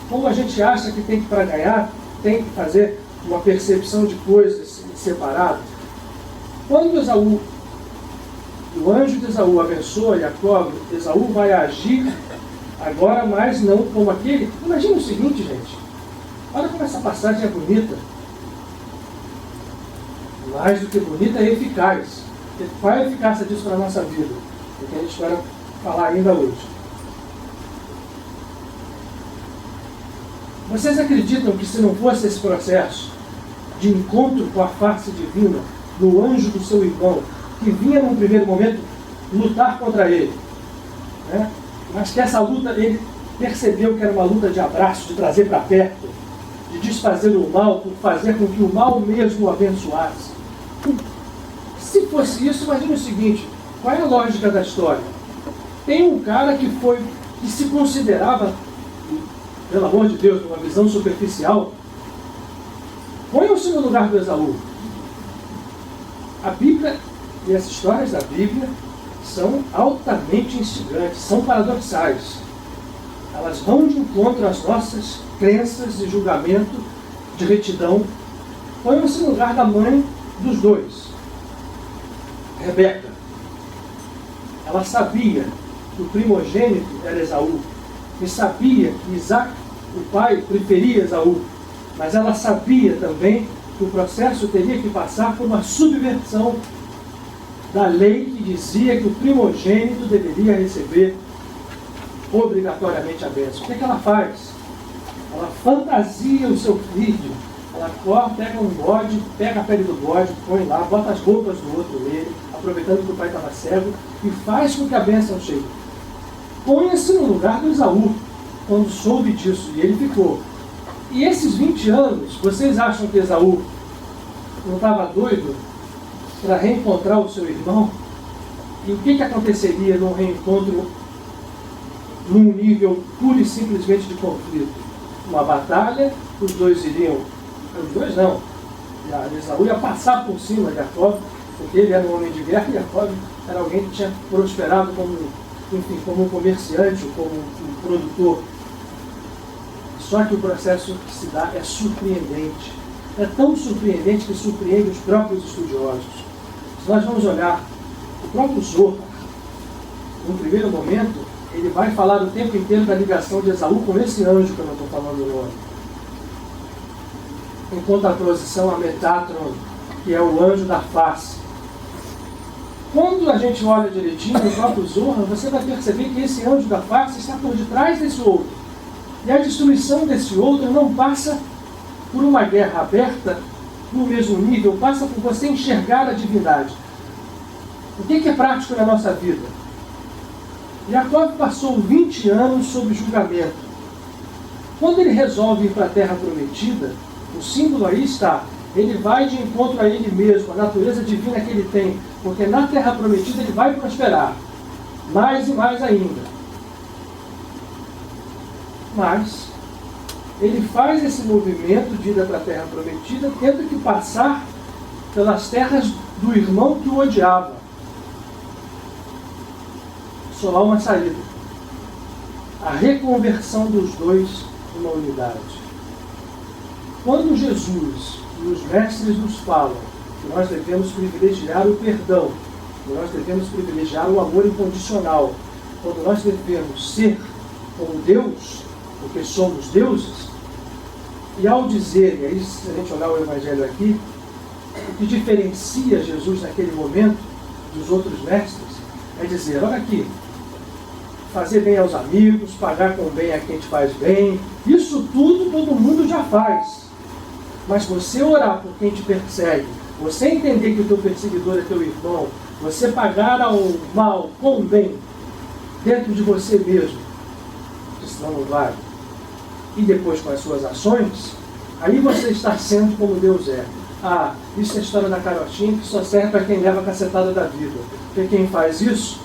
como a gente acha que tem que, para ganhar, tem que fazer uma percepção de coisas separadas. Quando Esaú, o anjo de Esaú abençoa Jacó, Esaú vai agir agora, mas não como aquele. Imagina o seguinte, gente, olha como essa passagem é bonita. Mais do que bonita, é eficaz. Qual é a eficácia disso para a nossa vida? É o que a gente vai falar ainda hoje. Vocês acreditam que se não fosse esse processo de encontro com a face divina do anjo do seu irmão, que vinha num primeiro momento lutar contra ele, né? Mas que essa luta ele percebeu que era uma luta de abraço, de trazer para perto, de desfazer o mal, por fazer com que o mal mesmo o abençoasse. Se fosse isso, imagine o seguinte, qual é a lógica da história? Tem um cara que se considerava, pelo amor de Deus, numa visão superficial, ponham-se no lugar do Esaú. A Bíblia e as histórias da Bíblia são altamente instigantes, são paradoxais. Elas vão de encontro às nossas crenças de julgamento, de retidão. Ponham-se no lugar da mãe dos dois, Rebeca. Ela sabia que o primogênito era Esaú, e sabia que Isaac, o pai, preferia Esaú, mas ela sabia também que o processo teria que passar por uma subversão da lei que dizia que o primogênito deveria receber obrigatoriamente a bênção. O que ela faz? Ela fantasia o seu filho. Ela pega um bode, pega a pele do bode, põe lá, bota as roupas do outro nele, aproveitando que o pai estava cego, e faz com que a bênção chegue. Põe-se no lugar do Esaú, quando soube disso, e ele ficou. E esses 20 anos, vocês acham que Esaú não estava doido para reencontrar o seu irmão? E o que aconteceria num reencontro num nível pura e simplesmente de conflito? Uma batalha, os dois iriam... Os dois não. Esaú ia passar por cima de Jacó, porque ele era um homem de guerra e Jacó era alguém que tinha prosperado como um comerciante, como um produtor. Só que o processo que se dá é surpreendente. É tão surpreendente que surpreende os próprios estudiosos. Se nós vamos olhar o próprio Zohar, no primeiro momento, ele vai falar o tempo inteiro da ligação de Esaú com esse anjo que eu não estou falando o nome. Enquanto a posição a Metatron, que é o anjo da face. Quando a gente olha direitinho no próprio Zohar, você vai perceber que esse anjo da face está por detrás desse outro. E a destruição desse outro não passa por uma guerra aberta no mesmo nível, passa por você enxergar a divindade. O que é prático na nossa vida? Jacó passou 20 anos sob julgamento. Quando ele resolve ir para a terra prometida, o símbolo aí está. Ele vai de encontro a ele mesmo, a natureza divina que ele tem. Porque na terra prometida ele vai prosperar. Mais e mais ainda. Mas ele faz esse movimento de ir para a terra prometida, tendo que passar pelas terras do irmão que o odiava. Só há uma saída. A reconversão dos dois numa unidade. Quando Jesus e os mestres nos falam que nós devemos privilegiar o perdão, que nós devemos privilegiar o amor incondicional, quando nós devemos ser como Deus, porque somos deuses, e ao dizer, e aí se a gente olhar o Evangelho aqui, o que diferencia Jesus naquele momento dos outros mestres é dizer, olha aqui, fazer bem aos amigos, pagar com bem a quem te faz bem, isso tudo todo mundo já faz. Mas você orar por quem te persegue, Você entender que o teu perseguidor é teu irmão, você pagar ao mal com o bem, dentro de você mesmo, que senão não vale, e depois com as suas ações, aí você está sendo como Deus é. Ah, isso é a história da carotinha que só serve para quem leva a cacetada da vida. Porque quem faz isso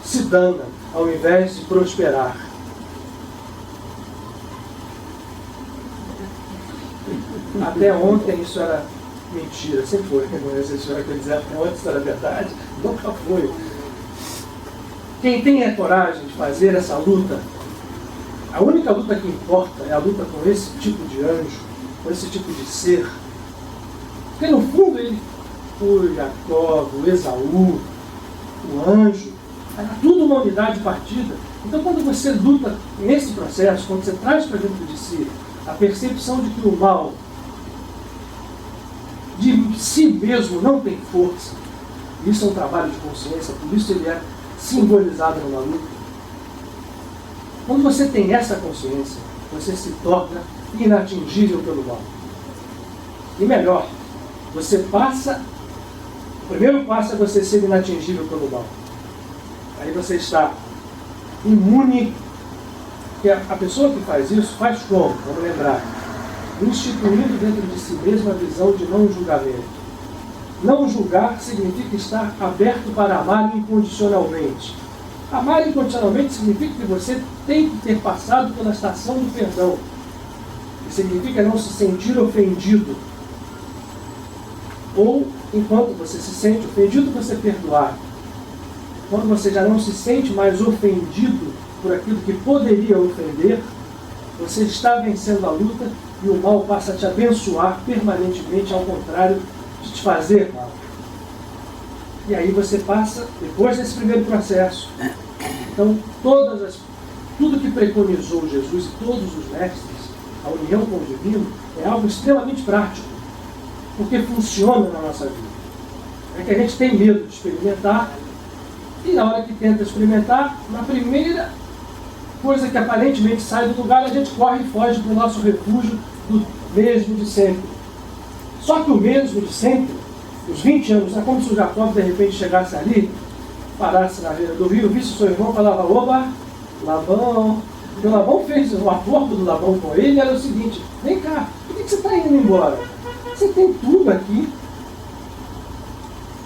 se dana, ao invés de prosperar. Até ontem isso era mentira, sempre foi. Essa história que eu dizia até ontem isso era verdade, nunca foi. Quem tem a coragem de fazer essa luta, a única luta que importa é a luta com esse tipo de anjo, com esse tipo de ser. Porque no fundo ele, o Jacó, o Esaú, o anjo, era tudo uma unidade partida. Então quando você luta nesse processo, quando você traz para dentro de si a percepção de que o mal de si mesmo não tem força, isso é um trabalho de consciência, por isso ele é simbolizado numa luta. Quando você tem essa consciência, você se torna inatingível pelo mal. E melhor, você passa, o primeiro passo é você ser inatingível pelo mal. Aí você está imune, porque a pessoa que faz isso, faz como? Vamos lembrar. Instituindo dentro de si mesma a visão de não julgamento. Não julgar significa estar aberto para amar incondicionalmente. Amar incondicionalmente significa que você tem que ter passado pela estação do perdão. E significa não se sentir ofendido. Ou, enquanto você se sente ofendido, você perdoar. Quando você já não se sente mais ofendido por aquilo que poderia ofender, você está vencendo a luta e o mal passa a te abençoar permanentemente, ao contrário de te fazer mal. E aí você passa, depois desse primeiro processo, então tudo que preconizou Jesus e todos os mestres, a união com o divino, é algo extremamente prático, porque funciona na nossa vida. É que a gente tem medo de experimentar, e na hora que tenta experimentar, na primeira coisa que aparentemente sai do lugar, a gente corre e foge para o nosso refúgio do mesmo de sempre. Só que o mesmo de sempre, os 20 anos, é como se o Jacó de repente chegasse ali, parasse na beira do rio, visse o seu irmão e falava: oba, Labão. Porque o Labão fez, o acordo do Labão com ele era o seguinte: vem cá, por que você está indo embora? Você tem tudo aqui.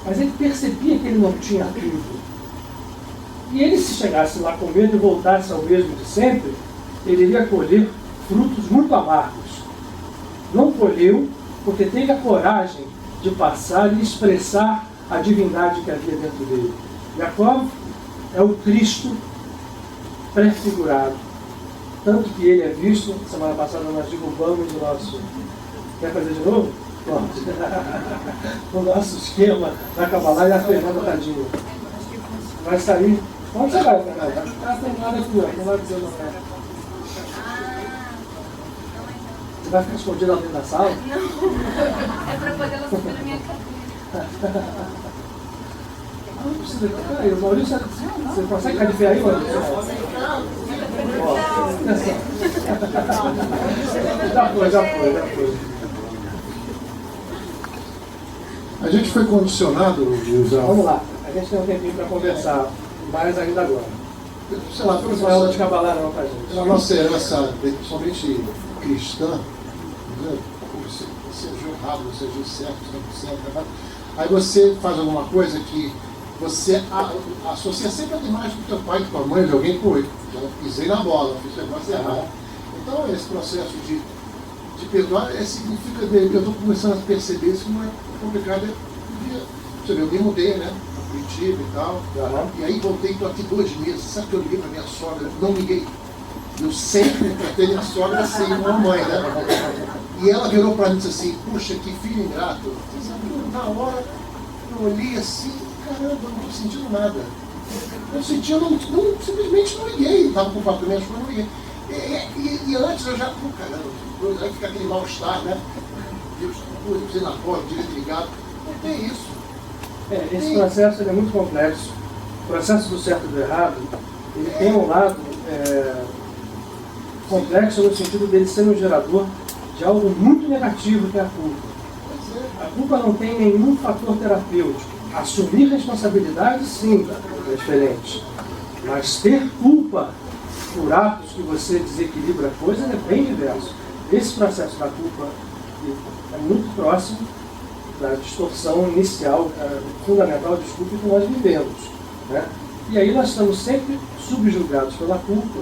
Mas ele percebia que ele não tinha tudo. E ele, se chegasse lá com medo e voltasse ao mesmo de sempre, ele iria colher frutos muito amargos. Não colheu, porque teve a coragem de passar e expressar a divindade que havia dentro dele. Jacó é o Cristo prefigurado. Tanto que ele é visto, semana passada nós divulgamos o nosso... Quer fazer de novo? O nosso esquema da Kabbalah e a Fernanda Tadinho. Vai sair... Onde você vai, Fernanda? Ah, tem nada aqui, ó. Tem nada aqui, ó. Você vai ficar escondida lá dentro da sala? Não. É para poder ela subir na minha cadeira. Não precisa. Peraí, o Maurício, você consegue ficar de pé aí, Maurício? Já foi. A gente foi condicionado de usar... Vamos lá, a gente tem um tempinho para conversar, mais ainda agora. Sei lá, Não é aula de Kabbalah não pra gente. na nossa herança, principalmente cristã, né? Você seja errado, você seja certo, 100%, aí você faz alguma coisa que você associa sempre a imagem do teu pai, da tua mãe, de alguém, pô, já pisei na bola, fiz o negócio errado. Então esse processo de perdoar significa que eu estou começando a perceber isso que não é complicado. Você vê, eu me mudei, né? Curitiba e tal. E aí voltei, estou aqui 2 meses. Sabe que eu liguei para minha sogra? Não liguei. Eu sempre tratei minha sogra assim, uma mãe, né? E ela virou para mim e disse assim: puxa, que filho ingrato. Você sabe que na hora eu olhei assim, caramba, eu não estou sentindo nada. Eu senti, eu simplesmente não liguei. Estava com 4 meses, mas não liguei. E antes eu já, caramba, aí fica aquele mal-estar, né? Deus, eu precisei na porta, direito ligado. Não tem isso. Esse processo é muito complexo. O processo do certo e do errado, ele tem um lado complexo no sentido dele ser um gerador de algo muito negativo, que é a culpa. A culpa não tem nenhum fator terapêutico. Assumir responsabilidade, sim, é diferente. Mas ter culpa por atos que você desequilibra a coisa é bem diverso. Esse processo da culpa é muito próximo da distorção inicial, fundamental, desculpe, que nós vivemos. Né? E aí nós estamos sempre subjugados pela culpa.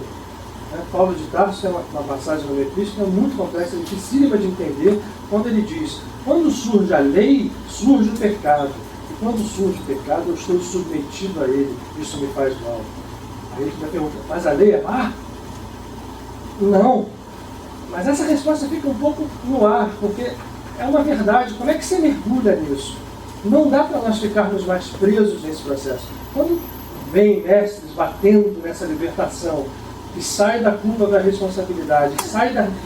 Né? Paulo de Tarso tem uma passagem no Epístola muito complexa, dificílima de entender, quando ele diz: quando surge a lei, surge o pecado. E quando surge o pecado, eu estou submetido a ele. Isso me faz mal. Aí ele vai perguntar: mas a lei é má? Não. Mas essa resposta fica um pouco no ar, porque é uma verdade. Como é que você mergulha nisso? Não dá para nós ficarmos mais presos nesse processo. Quando vem mestres batendo nessa libertação, que sai da culpa para a responsabilidade,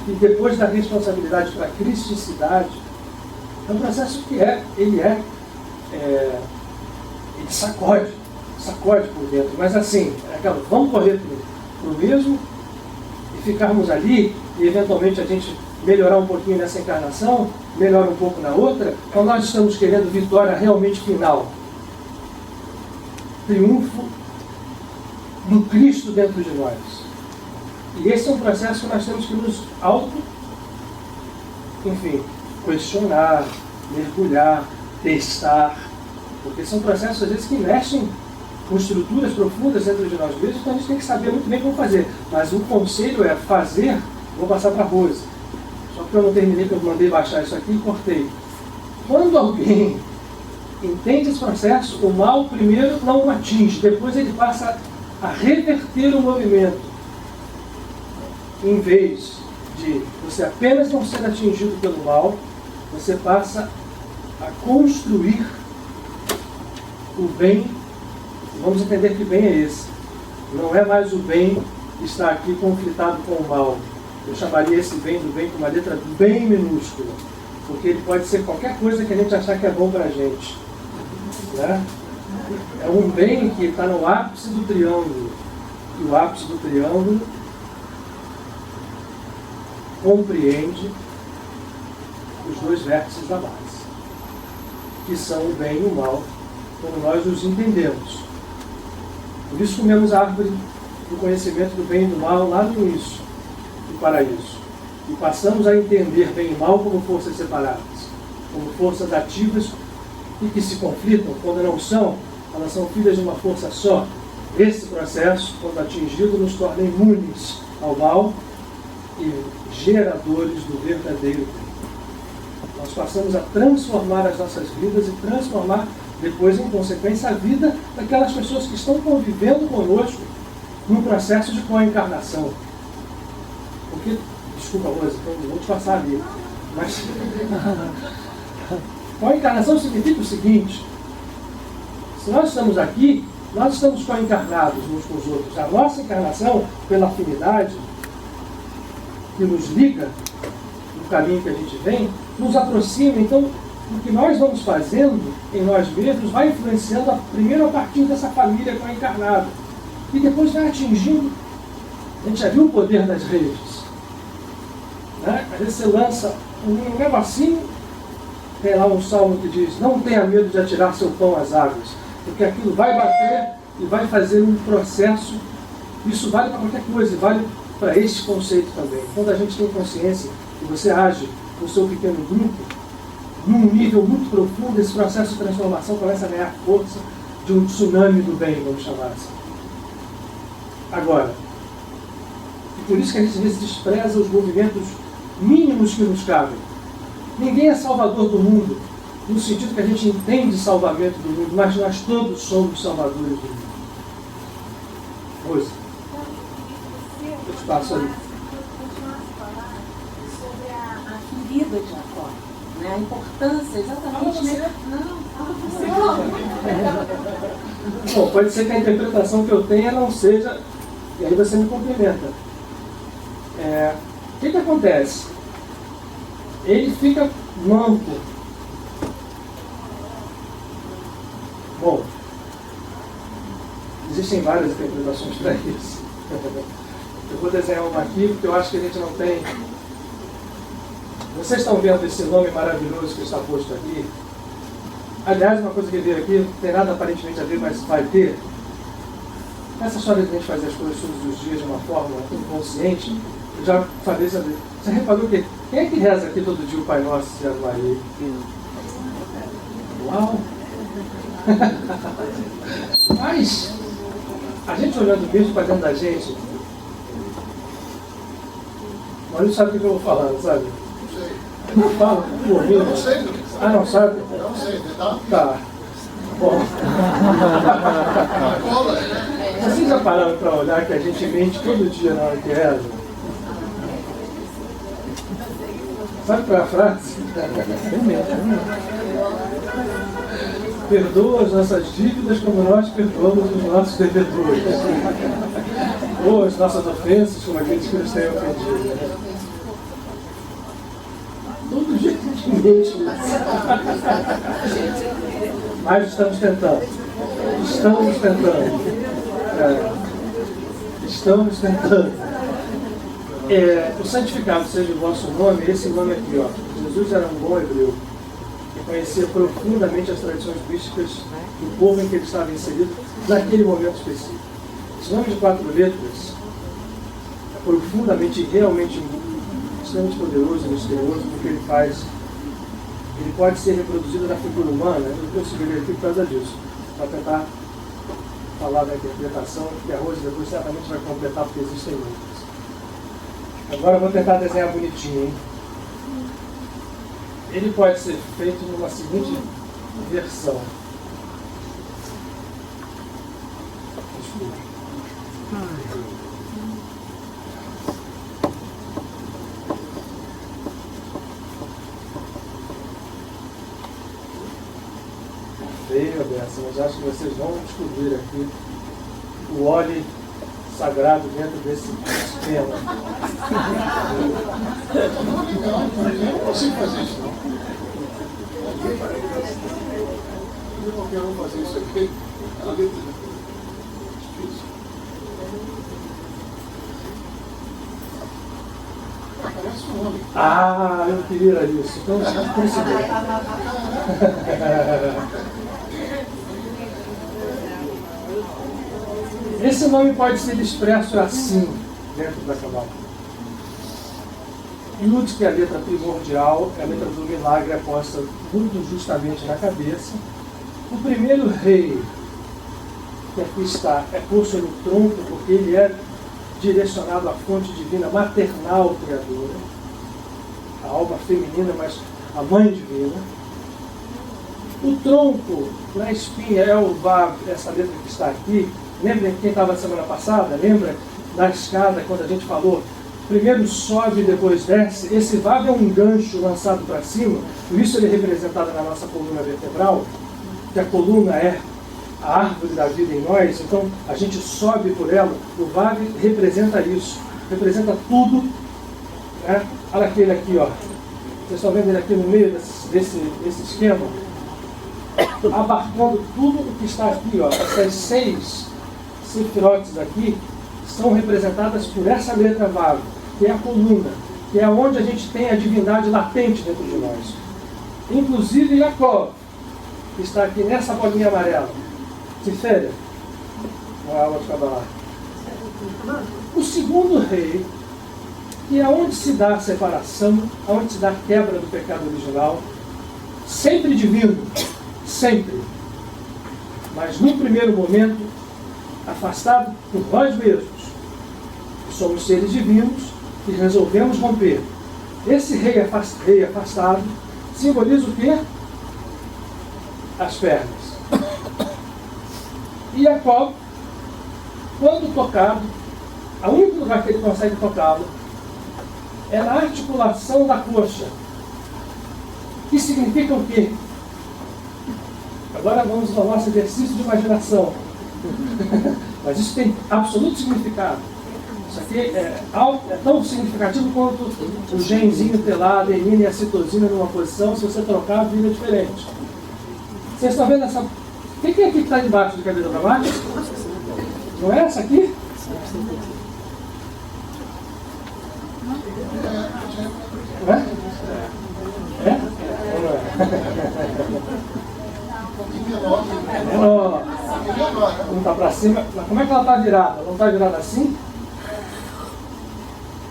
e depois da responsabilidade para a cristicidade, é um processo que ele sacode por dentro. Mas assim, vamos correr para o mesmo e ficarmos ali, e eventualmente a gente melhorar um pouquinho nessa encarnação, melhora um pouco na outra, então nós estamos querendo vitória realmente final. Triunfo do Cristo dentro de nós. E esse é um processo que nós temos que nos questionar, mergulhar, testar, porque são processos às vezes que mexem com estruturas profundas dentro de nós mesmos, então a gente tem que saber muito bem como fazer. Mas o conselho é fazer. Vou passar para a Rose. Só porque eu não terminei, que eu mandei baixar isso aqui e cortei. Quando alguém entende esse processo, o mal primeiro não o atinge, depois ele passa a reverter o movimento. Em vez de você apenas não ser atingido pelo mal, você passa a construir o bem. Vamos entender que bem é esse. Não é mais o bem que está aqui conflitado com o mal. Eu chamaria esse bem do bem com uma letra bem minúscula, porque ele pode ser qualquer coisa que a gente achar que é bom para a gente. Né? É um bem que está no ápice do triângulo. E o ápice do triângulo compreende os dois vértices da base, que são o bem e o mal, quando nós os entendemos. Por isso comemos a árvore do conhecimento do bem e do mal lá no início do paraíso. E passamos a entender bem e mal como forças separadas, como forças ativas e que se conflitam. Quando não são, elas são filhas de uma força só. Esse processo, quando atingido, nos torna imunes ao mal e geradores do verdadeiro bem. Nós passamos a transformar as nossas vidas e transformar depois, em consequência, a vida daquelas pessoas que estão convivendo conosco no processo de coencarnação. Porque, desculpa, Rosa, então vou te passar ali, mas coencarnação significa o seguinte: se nós estamos aqui, nós estamos coencarnados uns com os outros. A nossa encarnação, pela afinidade que nos liga no caminho que a gente vem, nos aproxima. Então, o que nós vamos fazendo em nós mesmos vai influenciando primeiro a partir dessa família coencarnada, e depois vai atingindo. A gente já viu o poder das redes, né? Às vezes você lança um negocinho, tem lá um salmo que diz: não tenha medo de atirar seu pão às águas, porque aquilo vai bater e vai fazer um processo. Isso vale para qualquer coisa, e vale para este conceito também. Quando a gente tem consciência que você age no seu pequeno grupo, num nível muito profundo, esse processo de transformação começa a ganhar força de um tsunami do bem, vamos chamar assim. Agora, e por isso que a gente às vezes despreza os movimentos mínimos que nos cabem. Ninguém é salvador do mundo, no sentido que a gente entende salvamento do mundo, mas nós todos somos salvadores do mundo. Rosa, eu te passo aí. Sobre a ferida de Jacó, né? A importância exatamente. Bom, pode ser que a interpretação que eu tenha não seja, e aí você me complementa. O que acontece? Ele fica manco. Bom, existem várias interpretações para isso. Eu vou desenhar uma aqui, porque eu acho que a gente não tem Vocês estão vendo esse nome maravilhoso que está posto aqui? Aliás, uma coisa que veio aqui, não tem nada aparentemente a ver, mas vai ter. Essa história de a gente fazer as coisas todos os dias de uma forma inconsciente, eu já falei isso. Você reparou que quem é que reza aqui todo dia o Pai Nosso e a Ave Maria? Uau! Mas, a gente olhando mesmo para dentro da gente, mas não sabe o que eu vou falar, sabe? Não sei. Não fala, não ouviu. Eu não sei. Ah, não sabe? Não sei, tá? Tá. Bom. Cola. Vocês já pararam para olhar que a gente mente todo dia na hora que reza? Sabe qual é a frase? Perdoa as nossas dívidas como nós perdoamos os nossos devedores. Ou as nossas ofensas como aqueles que nos têm ofendido. Todo dia a gente mente isso. Mas estamos tentando. Estamos tentando. Estamos tentando. O santificado seja o vosso nome, esse nome aqui, ó. Jesus era um bom hebreu, que conhecia profundamente as tradições místicas do povo em que ele estava inserido naquele momento específico. Esse nome de 4 letras é profundamente e realmente extremamente poderoso e misterioso, porque ele faz. Ele pode ser reproduzido na figura humana. Eu consegui ler aqui por causa disso, para tentar falar da interpretação, que a Rose depois certamente vai completar, porque existem muitas. Agora eu vou tentar desenhar bonitinho, hein? Ele pode ser feito numa seguinte versão. Desculpa. Feio dessa, mas acho que vocês vão descobrir aqui o óleo sagrado dentro desse esquema. Eu não consigo fazer isso, não. Não qualquer um fazer isso aqui. É uma letra difícil. Parece um homem. Ah, eu queria isso. Então, consegui. Esse nome pode ser expresso assim, dentro da Cabala. Yud, que é a letra primordial, é a letra do milagre, é posta muito justamente na cabeça. O primeiro rei, que aqui está, é posto no tronco, porque ele é direcionado à fonte divina maternal criadora, a alma feminina, mas a mãe divina. O tronco, na espinha, é o Vav, essa letra que está aqui. Lembrem quem estava semana passada? Lembra da escada, quando a gente falou, primeiro sobe e depois desce? Esse Vav é um gancho lançado para cima, por isso ele é representado na nossa coluna vertebral, que a coluna é a árvore da vida em nós, então a gente sobe por ela. O Vav representa isso, representa tudo, né? Olha aquele aqui, ó. Vocês estão vendo ele aqui no meio desse esquema? Abarcando tudo o que está aqui, ó. Essas 6 sefirotes aqui são representadas por essa letra Vav, que é a coluna, que é onde a gente tem a divindade latente dentro de nós. Inclusive Jacob, que está aqui nessa bolinha amarela. Tiferet, não é a aula de Kabbalah. O segundo rei, que é onde se dá a separação, onde se dá a quebra do pecado original, sempre divino, sempre. Mas no primeiro momento, afastado por nós mesmos, que somos seres divinos e resolvemos romper. Esse rei afastado simboliza o quê? As pernas. E Jacob, quando tocado, o único lugar que ele consegue tocá-lo é na articulação da coxa. Que significa o quê? Agora vamos ao nosso exercício de imaginação. Mas isso tem absoluto significado. Isso aqui é tão significativo quanto o genzinho pela adenina e a citosina numa posição, se você trocar, vira diferente. Vocês estão vendo essa... Quem é aqui que está embaixo de cadeira para baixo? Não é essa aqui? Não é? menor. Menor. Menor, né? Não está para cima. Mas como é que ela está virada? Não está virada assim?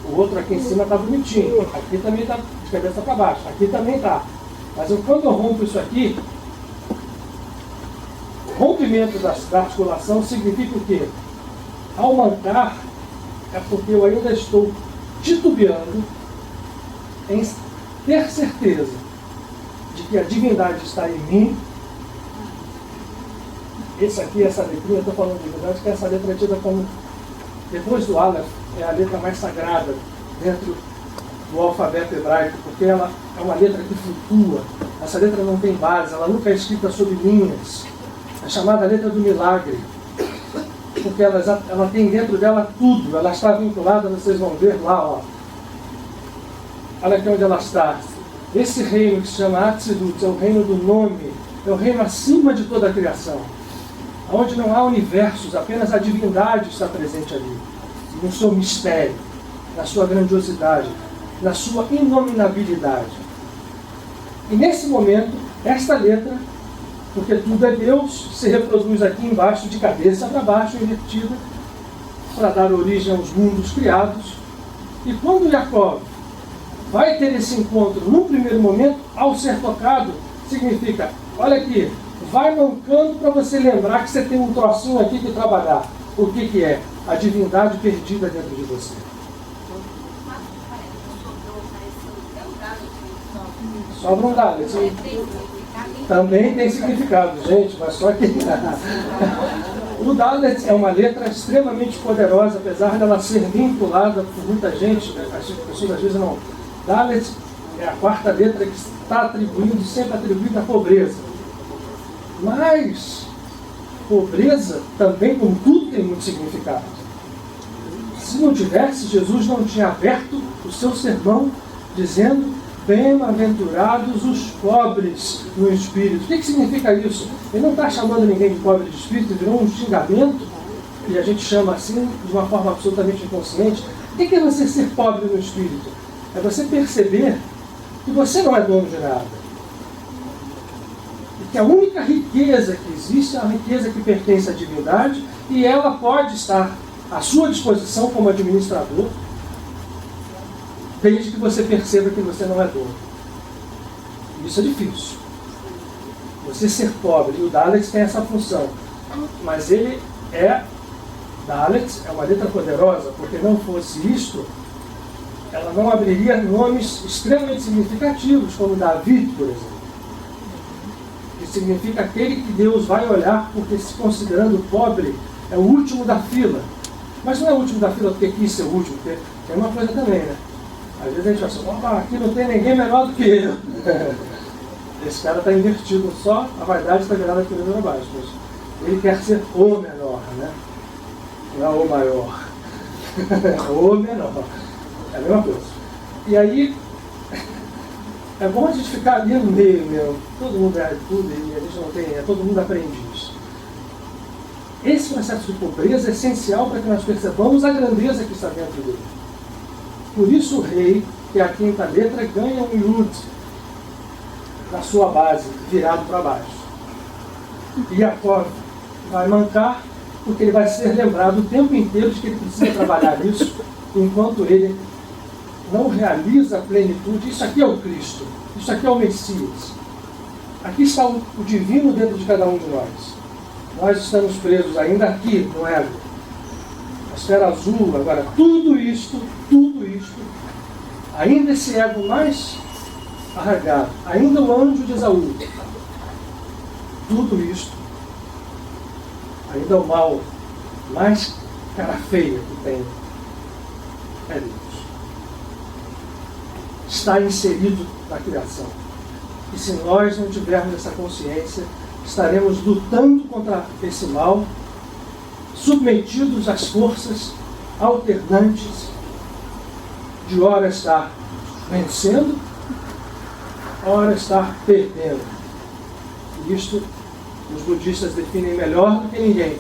O outro aqui em cima está bonitinho. Aqui também está de cabeça para baixo. Aqui também está. Mas quando eu rompo isso aqui, o rompimento da articulação significa o quê? Ao mancar, é porque eu ainda estou titubeando em ter certeza de que a divindade está em mim. Essa letrinha, eu estou falando de divindade, que essa letra é tida como, depois do Aleph, é a letra mais sagrada dentro do alfabeto hebraico, porque ela é uma letra que flutua. Essa letra não tem base, ela nunca é escrita sob linhas. É chamada letra do milagre, porque ela tem dentro dela tudo. Ela está vinculada, vocês vão ver lá, ó. Olha aqui onde ela está. Esse reino que se chama Atzilut é o reino do nome, é o reino acima de toda a criação, onde não há universos, apenas a divindade está presente ali, no seu mistério, na sua grandiosidade, na sua inominabilidade. E nesse momento, esta letra, porque tudo é Deus, se reproduz aqui embaixo, de cabeça para baixo, invertida, para dar origem aos mundos criados. E quando Jacó vai ter esse encontro, num primeiro momento, ao ser tocado, significa, olha aqui, vai mancando para você lembrar que você tem um trocinho aqui que trabalhar. O que é? A divindade perdida dentro de você. Sobra um dado. Também tem significado, gente, mas só que... O Dalet é uma letra extremamente poderosa, apesar dela ser vinculada por muita gente, as pessoas às vezes não. Dalet é a quarta letra que está atribuindo, sempre atribuída à pobreza. Mas pobreza também, como tudo, tem muito significado. Se não tivesse, Jesus não tinha aberto o seu sermão dizendo: bem-aventurados os pobres no espírito. O que significa isso? Ele não está chamando ninguém de pobre de espírito, virou um xingamento, e a gente chama assim de uma forma absolutamente inconsciente. O que é você ser pobre no espírito? É você perceber que você não é dono de nada. E que a única riqueza que existe é a riqueza que pertence à divindade, e ela pode estar à sua disposição como administrador, desde que você perceba que você não é dono. Isso é difícil. Você ser pobre, e o Dalet tem essa função. Mas ele é... Dalet é uma letra poderosa, porque não fosse isto, ela não abriria nomes extremamente significativos, como Davi, por exemplo. Que significa aquele que Deus vai olhar, porque se considerando pobre, é o último da fila. Mas não é o último da fila porque quis ser o último, porque tem uma coisa também, né? Às vezes a gente fala assim, aqui não tem ninguém menor do que eu. Esse cara está invertido, só a vaidade está virada aqui para baixo. Mas ele quer ser o menor, né? Não é o maior. O menor. É a mesma coisa. E aí, é bom a gente ficar ali no meio mesmo. Todo mundo é tudo e a gente não tem, é todo mundo aprendiz. Esse processo de pobreza é essencial para que nós percebamos a grandeza que está dentro dele. Por isso o rei, que é a quinta letra, ganha um yud na sua base, virado para baixo. E Jacó vai mancar, porque ele vai ser lembrado o tempo inteiro de que ele precisa trabalhar isso, enquanto ele não realiza a plenitude. Isso aqui é o Cristo, isso aqui é o Messias. Aqui está o divino dentro de cada um de nós. Nós estamos presos ainda aqui no ego, a esfera azul. Agora, tudo isto, ainda esse ego mais arraigado, ainda o anjo de Esaú, tudo isto, ainda o mal mais cara feia que tem é Deus. Está inserido na criação. E se nós não tivermos essa consciência, estaremos lutando contra esse mal, submetidos às forças alternantes de ora estar vencendo, ora estar perdendo. E isto os budistas definem melhor do que ninguém.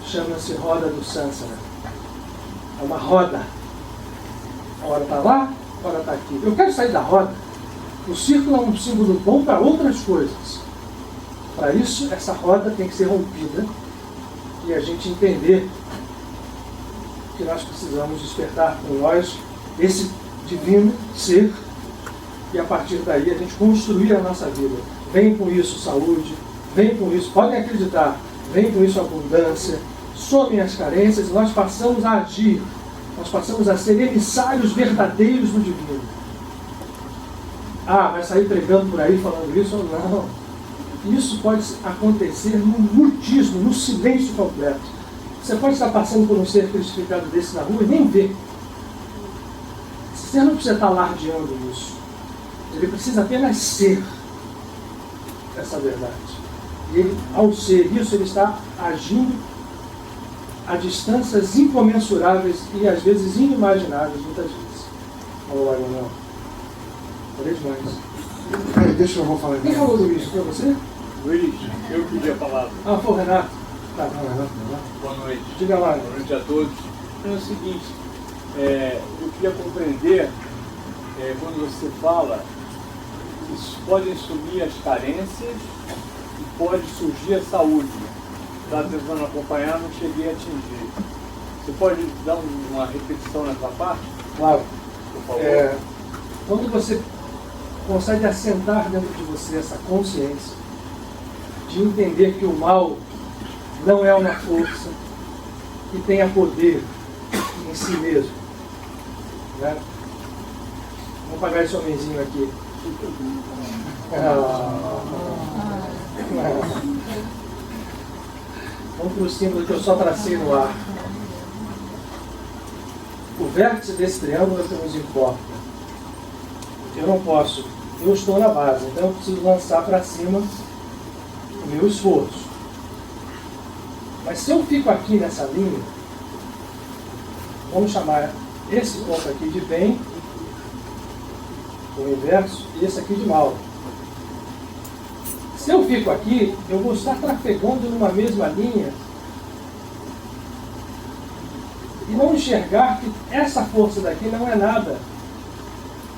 Chama-se roda do Sansara. É uma roda. A hora está lá, a hora está aqui. Eu quero sair da roda. O círculo é um símbolo bom para outras coisas. Para isso, essa roda tem que ser rompida e a gente entender que nós precisamos despertar com nós esse divino ser e a partir daí a gente construir a nossa vida. Vem com isso saúde, vem com isso, podem acreditar, vem com isso abundância, somem as carências e nós passamos a agir, nós passamos a ser emissários verdadeiros do divino. Ah, vai sair pregando por aí falando isso ou não? Isso pode acontecer no mutismo, no silêncio completo. Você pode estar passando por um ser crucificado desse na rua e nem ver. Você não precisa estar alardeando isso. Ele precisa apenas ser essa verdade. E ele, ao ser isso, ele está agindo a distâncias incomensuráveis e às vezes inimagináveis, muitas vezes. Vamos lá, não. Falei demais. Peraí, deixa eu vou falar. Quem falou do isso? Foi você? Luiz, eu pedi a palavra. Ah, foi o Renato. Tá. Boa noite. Diga lá. Boa noite a todos. É o seguinte, eu queria compreender, quando você fala, que podem sumir as carências e pode surgir a saúde. Estava tentando acompanhar, não cheguei a atingir. Você pode dar uma repetição nessa parte? Claro. Por favor. Quando você consegue assentar dentro de você essa consciência de entender que o mal não é uma força que tenha poder em si mesmo, né? Vamos pagar esse homenzinho aqui. Vamos para o símbolo que eu só tracei no ar. O vértice desse triângulo é o que nos importa. Eu não posso, eu estou na base, então eu preciso lançar para cima o meu esforço. Mas se eu fico aqui nessa linha, vamos chamar esse ponto aqui de bem, o inverso, e esse aqui de mal. Se eu fico aqui, eu vou estar trafegando numa mesma linha e não enxergar que essa força daqui não é nada.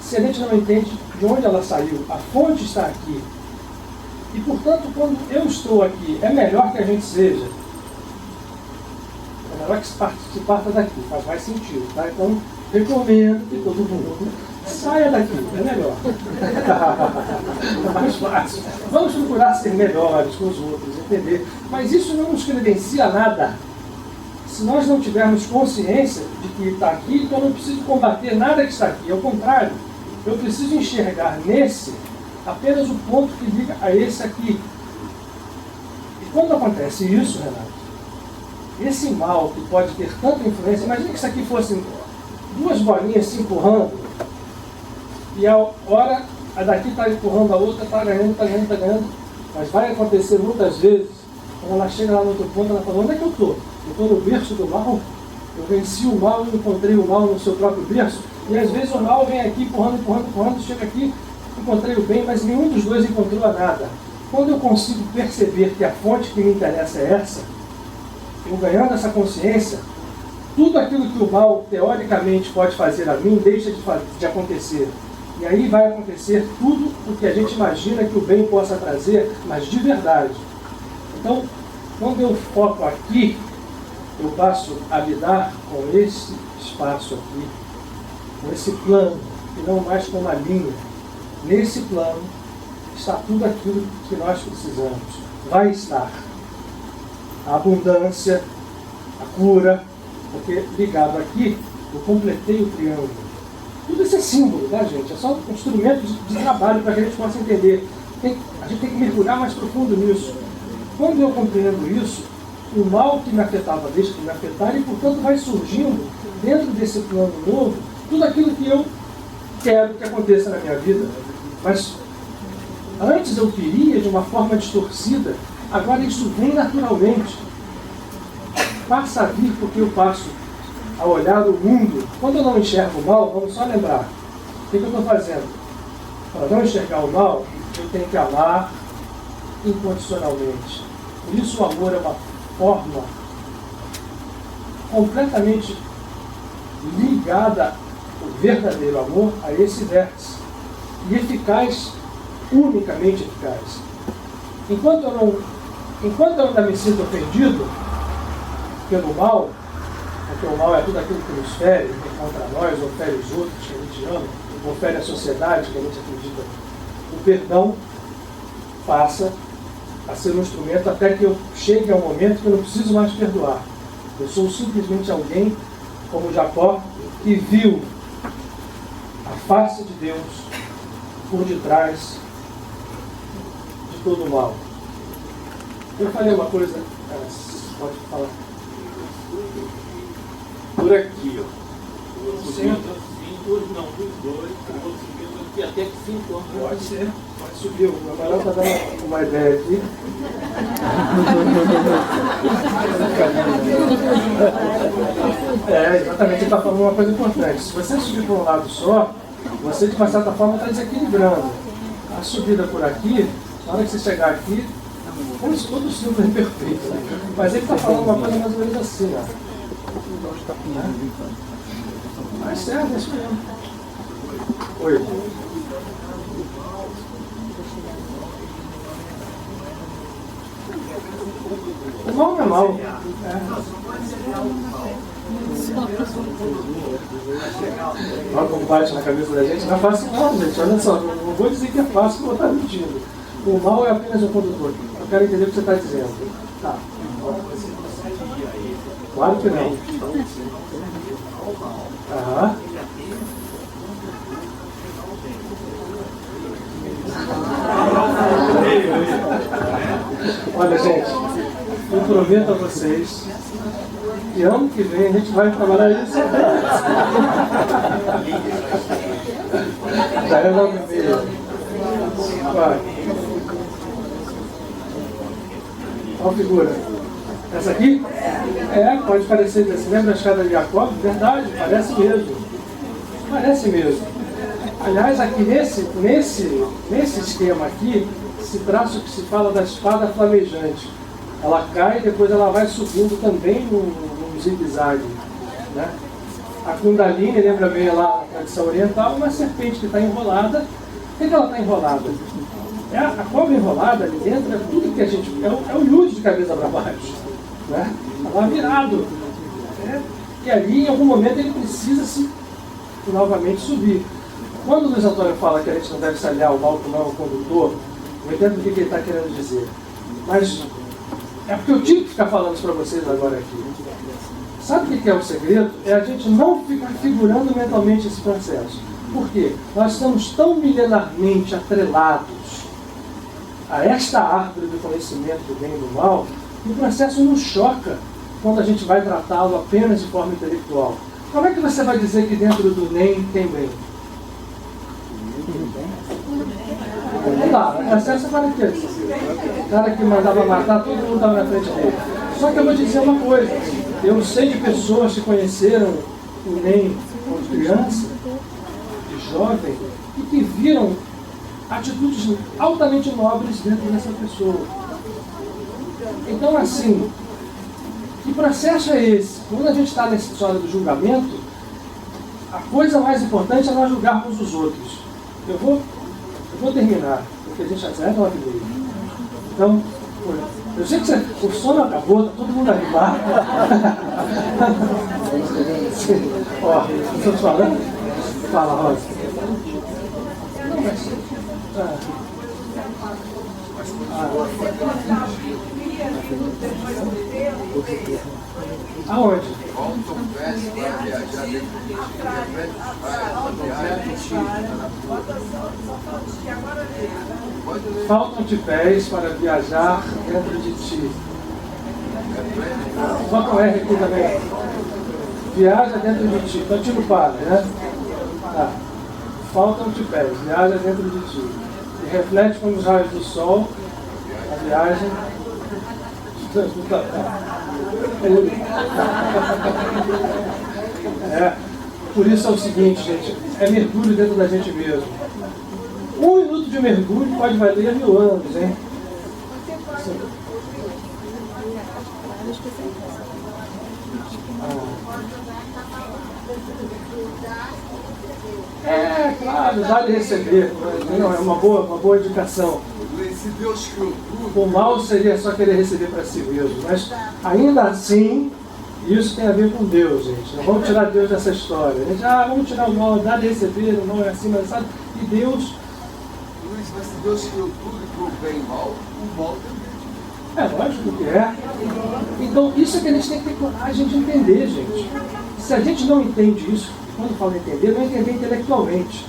Se a gente não entende de onde ela saiu, a fonte está aqui. E, portanto, quando eu estou aqui, é melhor que a gente seja. É melhor que se parta daqui, faz mais sentido. Tá? Então, recomendo que todo mundo saia daqui, é melhor. É mais fácil. Vamos procurar ser melhores com os outros, entender. Mas isso não nos credencia nada. Se nós não tivermos consciência de que está aqui, então eu não preciso combater nada que está aqui. Ao contrário, eu preciso enxergar nesse apenas o ponto que liga a esse aqui. E quando acontece isso, Renato, esse mal que pode ter tanta influência, imagina que isso aqui fosse duas bolinhas se empurrando, e a hora, a daqui está empurrando a outra, está ganhando, mas vai acontecer muitas vezes, quando ela chega lá no outro ponto, ela fala, onde é que eu estou? Eu estou no berço do mal? Eu venci o mal e encontrei o mal no seu próprio berço? E às vezes o mal vem aqui empurrando, chega aqui, encontrei o bem, mas nenhum dos dois encontrou nada. Quando eu consigo perceber que a fonte que me interessa é essa, eu ganhando essa consciência, tudo aquilo que o mal teoricamente pode fazer a mim deixa de acontecer. E aí vai acontecer tudo o que a gente imagina que o bem possa trazer, mas de verdade. Então, quando eu foco aqui, eu passo a lidar com esse espaço aqui, com esse plano, e não mais com uma linha. Nesse plano está tudo aquilo que nós precisamos. Vai estar a abundância, a cura, porque ligado aqui, eu completei o triângulo. Tudo isso é símbolo, tá, gente? É só um instrumento de trabalho para que a gente possa entender. A gente tem que mergulhar mais profundo nisso. Quando eu compreendo isso, o mal que me afetava deixa de me afetar e, portanto, vai surgindo, dentro desse plano novo, tudo aquilo que eu quero que aconteça na minha vida. Mas antes eu queria de uma forma distorcida, agora isso vem naturalmente. Passa a vir porque eu passo a olhar o mundo. Quando eu não enxergo o mal, vamos só lembrar, o que eu estou fazendo? Para não enxergar o mal, eu tenho que amar incondicionalmente. Por isso o amor é uma forma completamente ligada, o verdadeiro amor, a esse vértice. e eficaz, unicamente eficaz. Enquanto eu ainda me sinto ofendido pelo mal, porque o mal é tudo aquilo que nos fere, contra nós, ou fere os outros que a gente ama, ou fere a sociedade que a gente acredita, o perdão passa a ser um instrumento até que eu chegue ao momento que eu não preciso mais perdoar. Eu sou simplesmente alguém, como Jacó, que viu a face de Deus por detrás de todo o mal. Eu falei uma coisa, pode falar. Por aqui, ó. O Centro. não, dos dois, o outro subindo aqui até 5 anos. Pode ser, pode subir. O Amaral está dando uma ideia aqui. Exatamente, ele está falando uma coisa importante. Se você subir por um lado só, você de uma certa forma está desequilibrando. A subida por aqui, na hora que você chegar aqui, como se todo o ciclo é perfeito. Né? Mas ele está falando uma coisa mais ou menos assim, ó. Mas certo, é isso mesmo. Oi. O mal não é mal. Olha como bate na cabeça da gente. Não é fácil não, gente. Olha só, não vou dizer que é fácil, porque eu vou estar mentindo. O mal é apenas um condutor. Eu quero entender o que você está dizendo. Tá. Claro que não. Aham. Olha, gente, eu prometo a vocês que ano que vem a gente vai trabalhar isso. Já é 9h30. Vai. Qual figura? Essa aqui? Pode parecer. Você lembra a escada de Jacó? Verdade, parece mesmo. Parece mesmo. Aliás, aqui nesse esquema aqui, se traça o que se fala da espada flamejante. Ela cai e depois ela vai subindo também num zigue-zague. Né? A Kundalini, lembra bem lá na tradição oriental, uma serpente que está enrolada. Por que ela está enrolada? A cobra enrolada ali dentro é tudo que a gente... É o Yud de cabeça para baixo. Né? Está lá virado. E ali, em algum momento, ele precisa se novamente subir. Quando o Luiz Antônio fala que a gente não deve se aliar ao mal que não é o condutor, eu entendo o que ele está querendo dizer. Mas é porque eu tive que ficar falando isso para vocês agora aqui. Sabe o que é o segredo? É a gente não ficar figurando mentalmente esse processo. Por quê? Nós estamos tão milenarmente atrelados a esta árvore do conhecimento do bem e do mal, que o processo nos choca quando a gente vai tratá-lo apenas de forma intelectual. Como é que você vai dizer que dentro do NEM tem bem? Não dá, o processo para quê? O cara que mandava matar, todo mundo estava na frente dele. Só que eu vou dizer uma coisa, eu sei de pessoas que conheceram o NEM quando criança, de jovem, e que viram atitudes altamente nobres dentro dessa pessoa. Então, assim, que processo é esse? Quando a gente está nessa história do julgamento, a coisa mais importante é nós julgarmos os outros. Eu vou terminar, porque a gente já é 9h30. Então, eu sei que o sono acabou, está todo mundo animado. Ó, estou te falando? Fala, Rosa. Aonde? Faltam-te pés para viajar dentro de ti. Bota um R aqui também. Viaja dentro de ti. Então tira o padre, né? Tá. Faltam-te pés, viaja dentro de ti. E reflete com os raios do sol a viagem. Por isso é o seguinte, gente, é mergulho dentro da gente mesmo. 1 minuto de mergulho pode valer 1000 anos, hein? Sim. É, claro, dar e receber. Não, é uma boa educação. Se Deus criou tudo, O mal seria só querer receber para si mesmo. mas ainda assim, isso tem a ver com Deus, gente. Não vamos tirar Deus dessa história. A gente, vamos tirar o mal, dar e receber, o mal é assim, mas sabe? E Deus, Luiz, mas se Deus criou tudo e criou bem e mal, o mal também. é lógico que é. Então, isso é que a gente tem que ter coragem de entender, gente. Se a gente não entende isso, quando fala entender, não é entender intelectualmente.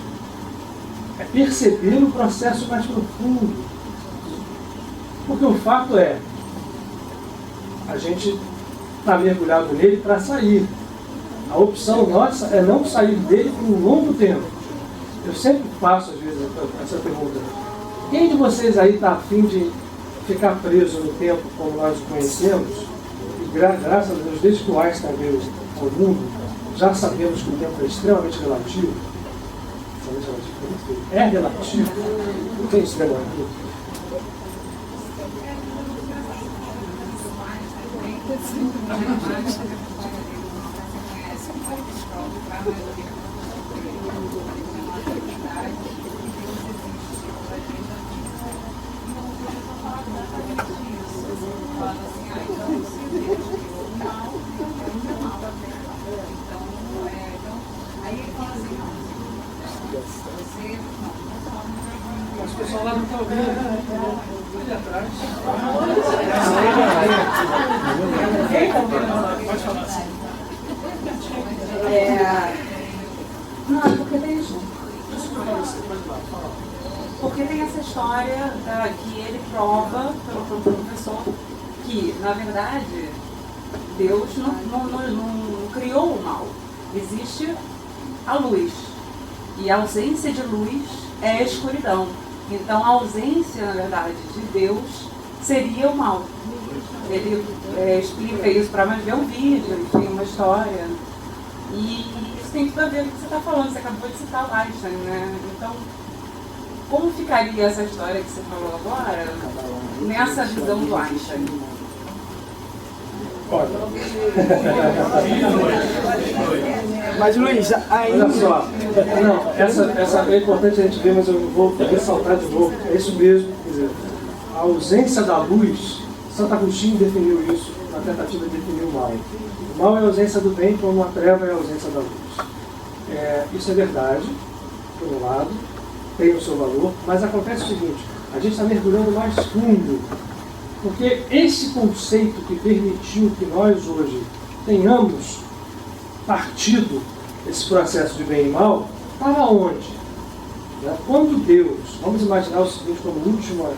É perceber o processo mais profundo. Porque o fato é, a gente está mergulhado nele para sair. A opção nossa é não sair dele por um longo tempo. Eu sempre faço, às vezes, essa pergunta. Quem de vocês aí está a fim de ficar preso no tempo como nós o conhecemos? E graças a Deus, desde que o Einstein veio ao mundo, já sabemos que o tempo é extremamente relativo. É relativo. Não tem isso relativo. Mas o pessoal lá não está ouvindo, ali atrás. Pode falar assim. Não, porque tem essa história que ele prova pelo professor que, na verdade, Deus não criou o mal. Existe a luz. E a ausência de luz é a escuridão. Então, a ausência, na verdade, de Deus seria o mal. Ele explica isso para mais ver um vídeo, enfim, uma história. E isso tem tudo a ver com o que você está falando. Você acabou de citar o Einstein, né? Então, como ficaria essa história que você falou agora nessa visão do Einstein? Olha. Mas Luiz, aí. Olha só, não, essa é importante a gente ver, mas eu vou ressaltar de novo. É isso mesmo, quer dizer, a ausência da luz, Santo Agostinho definiu isso na tentativa de definir o mal. O mal é a ausência do bem, como a treva é a ausência da luz. Isso é verdade, por um lado, tem o seu valor, mas acontece o seguinte, a gente está mergulhando mais fundo, porque esse conceito que permitiu que nós hoje tenhamos partido esse processo de bem e mal, para onde? Quando Deus, vamos imaginar o seguinte como última,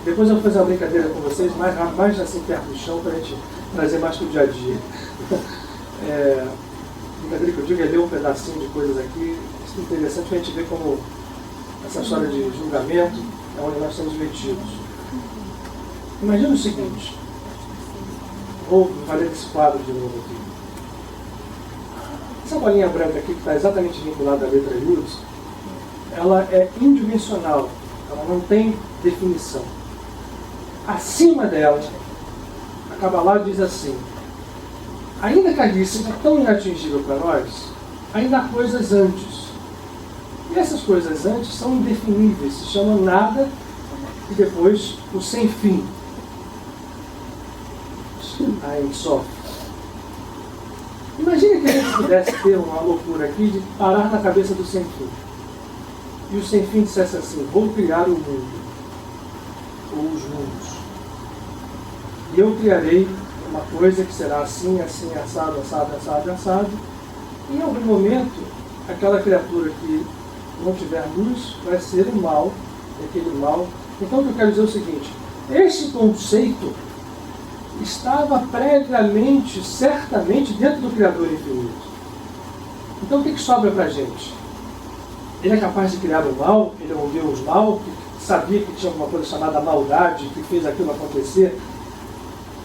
depois eu vou fazer uma brincadeira com vocês, mais assim perto do chão, para a gente trazer mais para o dia a dia. Brincadeira que eu digo é ler um pedacinho de coisas aqui, isso é interessante para a gente ver como essa história de julgamento é onde nós estamos metidos. Imagina o seguinte, vou fazer esse quadro de novo aqui. Essa bolinha branca aqui, que está exatamente vinculada à letra Yud, ela é indimensional, ela não tem definição. Acima dela, a Kabbalah diz assim, ainda que ali seja tão inatingível para nós, ainda há coisas antes. E essas coisas antes são indefiníveis, se chamam nada e depois o sem fim. A Ensof. Imagine que a gente pudesse ter uma loucura aqui de parar na cabeça do sem fim. E o sem fim dissesse assim, vou criar o mundo. Ou os mundos. E eu criarei uma coisa que será assim, assim, assado, assado, assado, assado. E em algum momento, aquela criatura que não tiver luz vai ser o mal, aquele mal. Então o que eu quero dizer é o seguinte, esse conceito estava previamente, certamente, dentro do Criador infinito. Então o que sobra para a gente? Ele é capaz de criar o mal, ele é um Deus mau, que sabia que tinha alguma coisa chamada maldade, que fez aquilo acontecer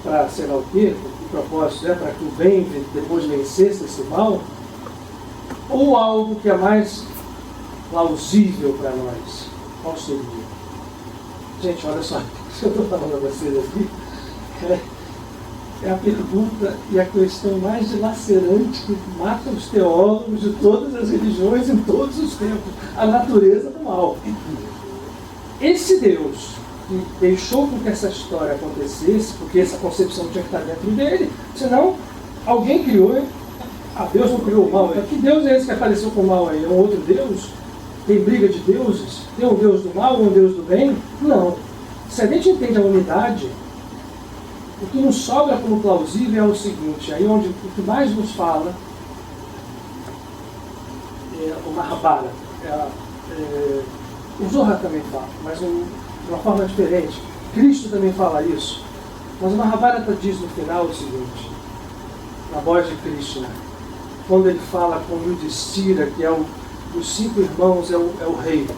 para, sei lá o quê, o propósito é para que o bem depois vencesse esse mal? Ou algo que é mais plausível para nós? Qual seria? Gente, olha só, o que eu estou falando a vocês aqui é a pergunta e a questão mais dilacerante que mata os teólogos de todas as religiões em todos os tempos. A natureza do mal. Esse Deus que deixou com que essa história acontecesse, porque essa concepção tinha que estar dentro dele, senão alguém criou, Deus não criou o mal. Então, que Deus é esse que apareceu com o mal aí? É um outro Deus? Tem briga de deuses? Tem um Deus do mal, um Deus do bem? Não. Se a gente entende a unidade, o que nos sobra como plausível é o seguinte, aí onde o que mais nos fala é o Mahabharata. O Zohar também fala, mas de uma forma diferente. Cristo também fala isso. Mas o Mahabharata diz no final o seguinte, na voz de Krishna, quando ele fala com Yudhishthira, que é os 5 irmãos, é o rei.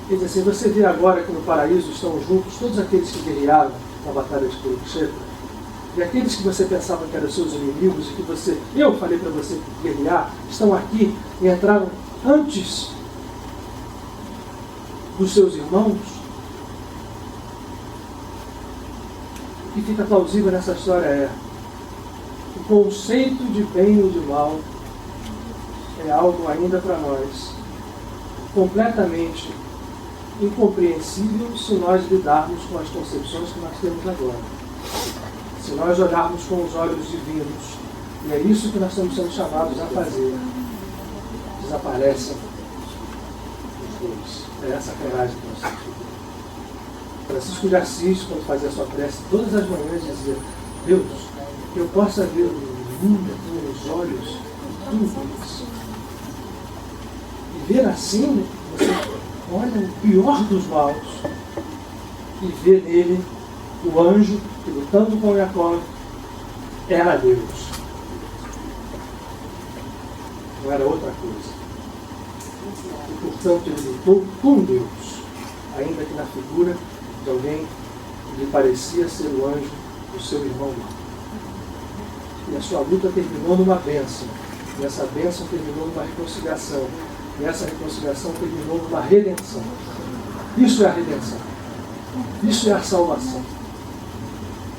Ele diz assim, você vê agora que no paraíso estão juntos todos aqueles que guerrearam na batalha de Kurukshetra, e aqueles que você pensava que eram seus inimigos, e que eu falei para você guerrear, estão aqui e entraram antes dos seus irmãos. O que fica plausível nessa história é o conceito de bem ou de mal é algo ainda para nós completamente incompreensível se nós lidarmos com as concepções que nós temos agora. Se nós olharmos com os olhos divinos, e é isso que nós estamos sendo chamados a fazer, desaparecem os dois. É essa coragem que nós temos. Francisco de Assis, quando fazia a sua prece, todas as manhãs dizia, Deus, que eu possa ver o mundo com os olhos divinos. E ver assim, você olha o pior dos maus e vê nele o anjo que, lutando com Jacob, era Deus. Não era outra coisa. E, portanto, ele lutou com Deus, ainda que na figura de alguém que lhe parecia ser o anjo do seu irmão mau. E a sua luta terminou numa bênção. E essa bênção terminou numa reconciliação. E essa reconciliação terminou numa redenção. Isso é a redenção. Isso é a salvação.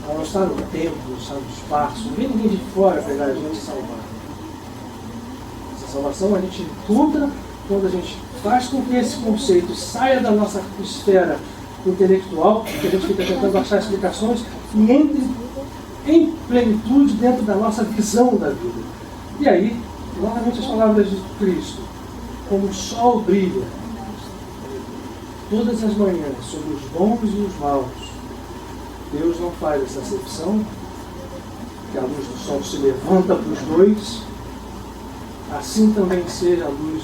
Ela não está no tempo, não está no espaço. Não vem ninguém de fora pegar a gente e salvar. Essa salvação a gente encontra quando a gente faz com que esse conceito saia da nossa esfera intelectual, que a gente fica tentando achar explicações, e entre em plenitude dentro da nossa visão da vida. E aí, novamente as palavras de Cristo, como o sol brilha todas as manhãs sobre os bons e os maus, Deus não faz essa acepção, que a luz do sol se levanta para os dois, assim também seja a luz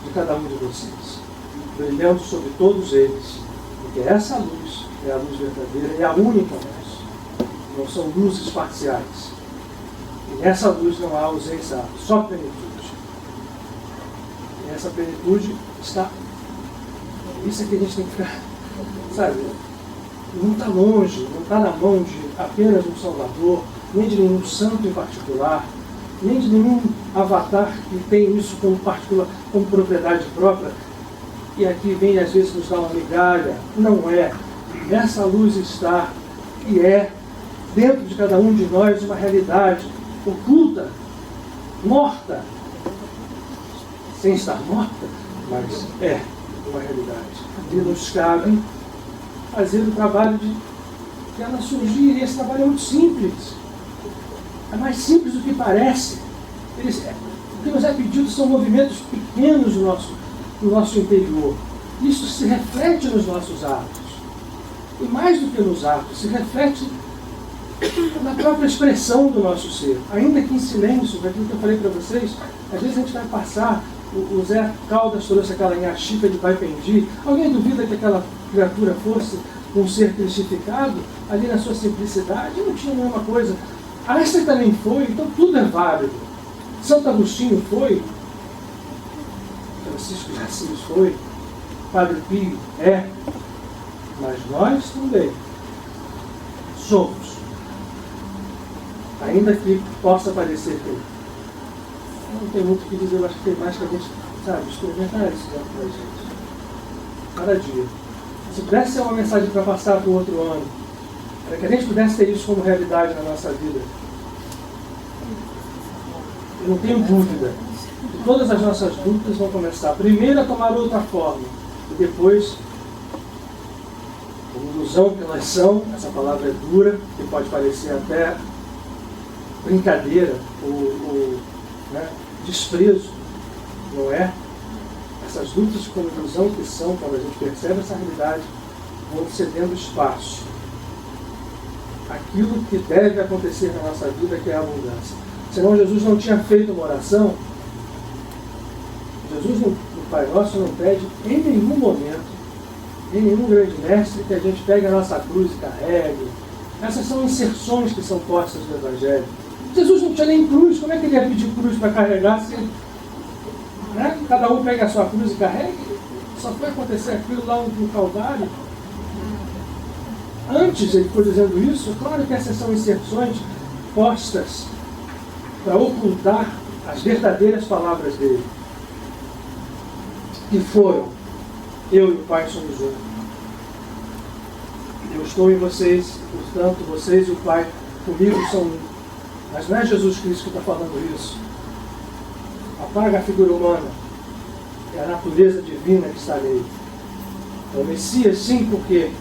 de cada um de vocês, brilhando sobre todos eles, porque essa luz é a luz verdadeira, é a única luz, não são luzes parciais. E nessa luz não há ausência, só plenitude. E essa plenitude está, isso é que a gente tem que ficar, sabe, não está longe, não está na mão de apenas um Salvador, nem de nenhum santo em particular, nem de nenhum avatar que tem isso como particular, como propriedade própria, e aqui vem às vezes nos dar uma migalha. Não é. Essa luz está e é dentro de cada um de nós uma realidade oculta, morta, sem estar morta, mas é uma realidade. E nos cabe fazer o trabalho de ela surgir, e esse trabalho é muito simples. É mais simples do que parece. O que nos é pedido são movimentos pequenos no nosso interior. Isso se reflete nos nossos atos. E mais do que nos atos, se reflete na própria expressão do nosso ser. Ainda que em silêncio, daquilo que eu falei para vocês, às vezes a gente vai passar, o Zé Caldas trouxe aquela Inhaxica de Baipendi. Alguém duvida que aquela criatura fosse um ser crucificado, ali na sua simplicidade? Não tinha nenhuma coisa. Einstein também foi, então tudo é válido. Santo Agostinho foi, Francisco de Assis foi, Padre Pio é, mas nós também somos. Ainda que possa parecer que não tem muito o que dizer, eu acho que tem mais que a gente, sabe, experimentar isso dentro da gente. Cada dia. Se pudesse ser uma mensagem para passar para o outro ano, para que a gente pudesse ter isso como realidade na nossa vida. Eu não tenho dúvida que todas as nossas dúvidas vão começar primeiro a tomar outra forma e depois, como ilusão que elas são, essa palavra é dura, que pode parecer até brincadeira ou né, desprezo, não é? Essas dúvidas como ilusão que são, quando a gente percebe essa realidade, vão cedendo espaço. Aquilo que deve acontecer na nossa vida, que é a abundância. Senão Jesus não tinha feito uma oração. Jesus no Pai Nosso não pede em nenhum momento, em nenhum grande mestre, que a gente pegue a nossa cruz e carregue. Essas são inserções que são postas no Evangelho. Jesus não tinha nem cruz, como é que ele ia pedir cruz para carregar se né? Cada um pega a sua cruz e carregue? Só foi acontecer aquilo lá no Calvário. Antes ele foi dizendo isso, claro que essas são inserções postas para ocultar as verdadeiras palavras dele, que foram: eu e o Pai somos um. Eu estou em vocês, portanto vocês e o Pai comigo são um. Mas não é Jesus Cristo que está falando isso. Apaga a figura humana, é a natureza divina que está nele. Então, o Messias, sim, porque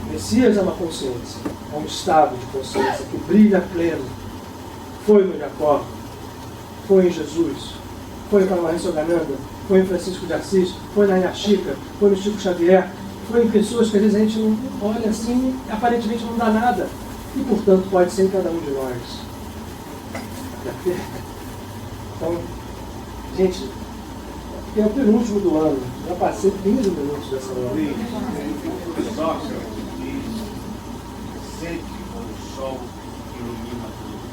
o Messias é uma consciência, é um estado de consciência que brilha pleno. Foi no Jacó, foi em Jesus, foi em Maria Sogananda, foi em Francisco de Assis, foi na Inhaxica, foi no Chico Xavier, foi em pessoas que às vezes a gente não olha assim, aparentemente não dá nada, e portanto pode ser em cada um de nós. Então, gente, é o penúltimo do ano, já passei 15 minutos dessa hora. Sócrates diz: sente como o sol ilumina tudo.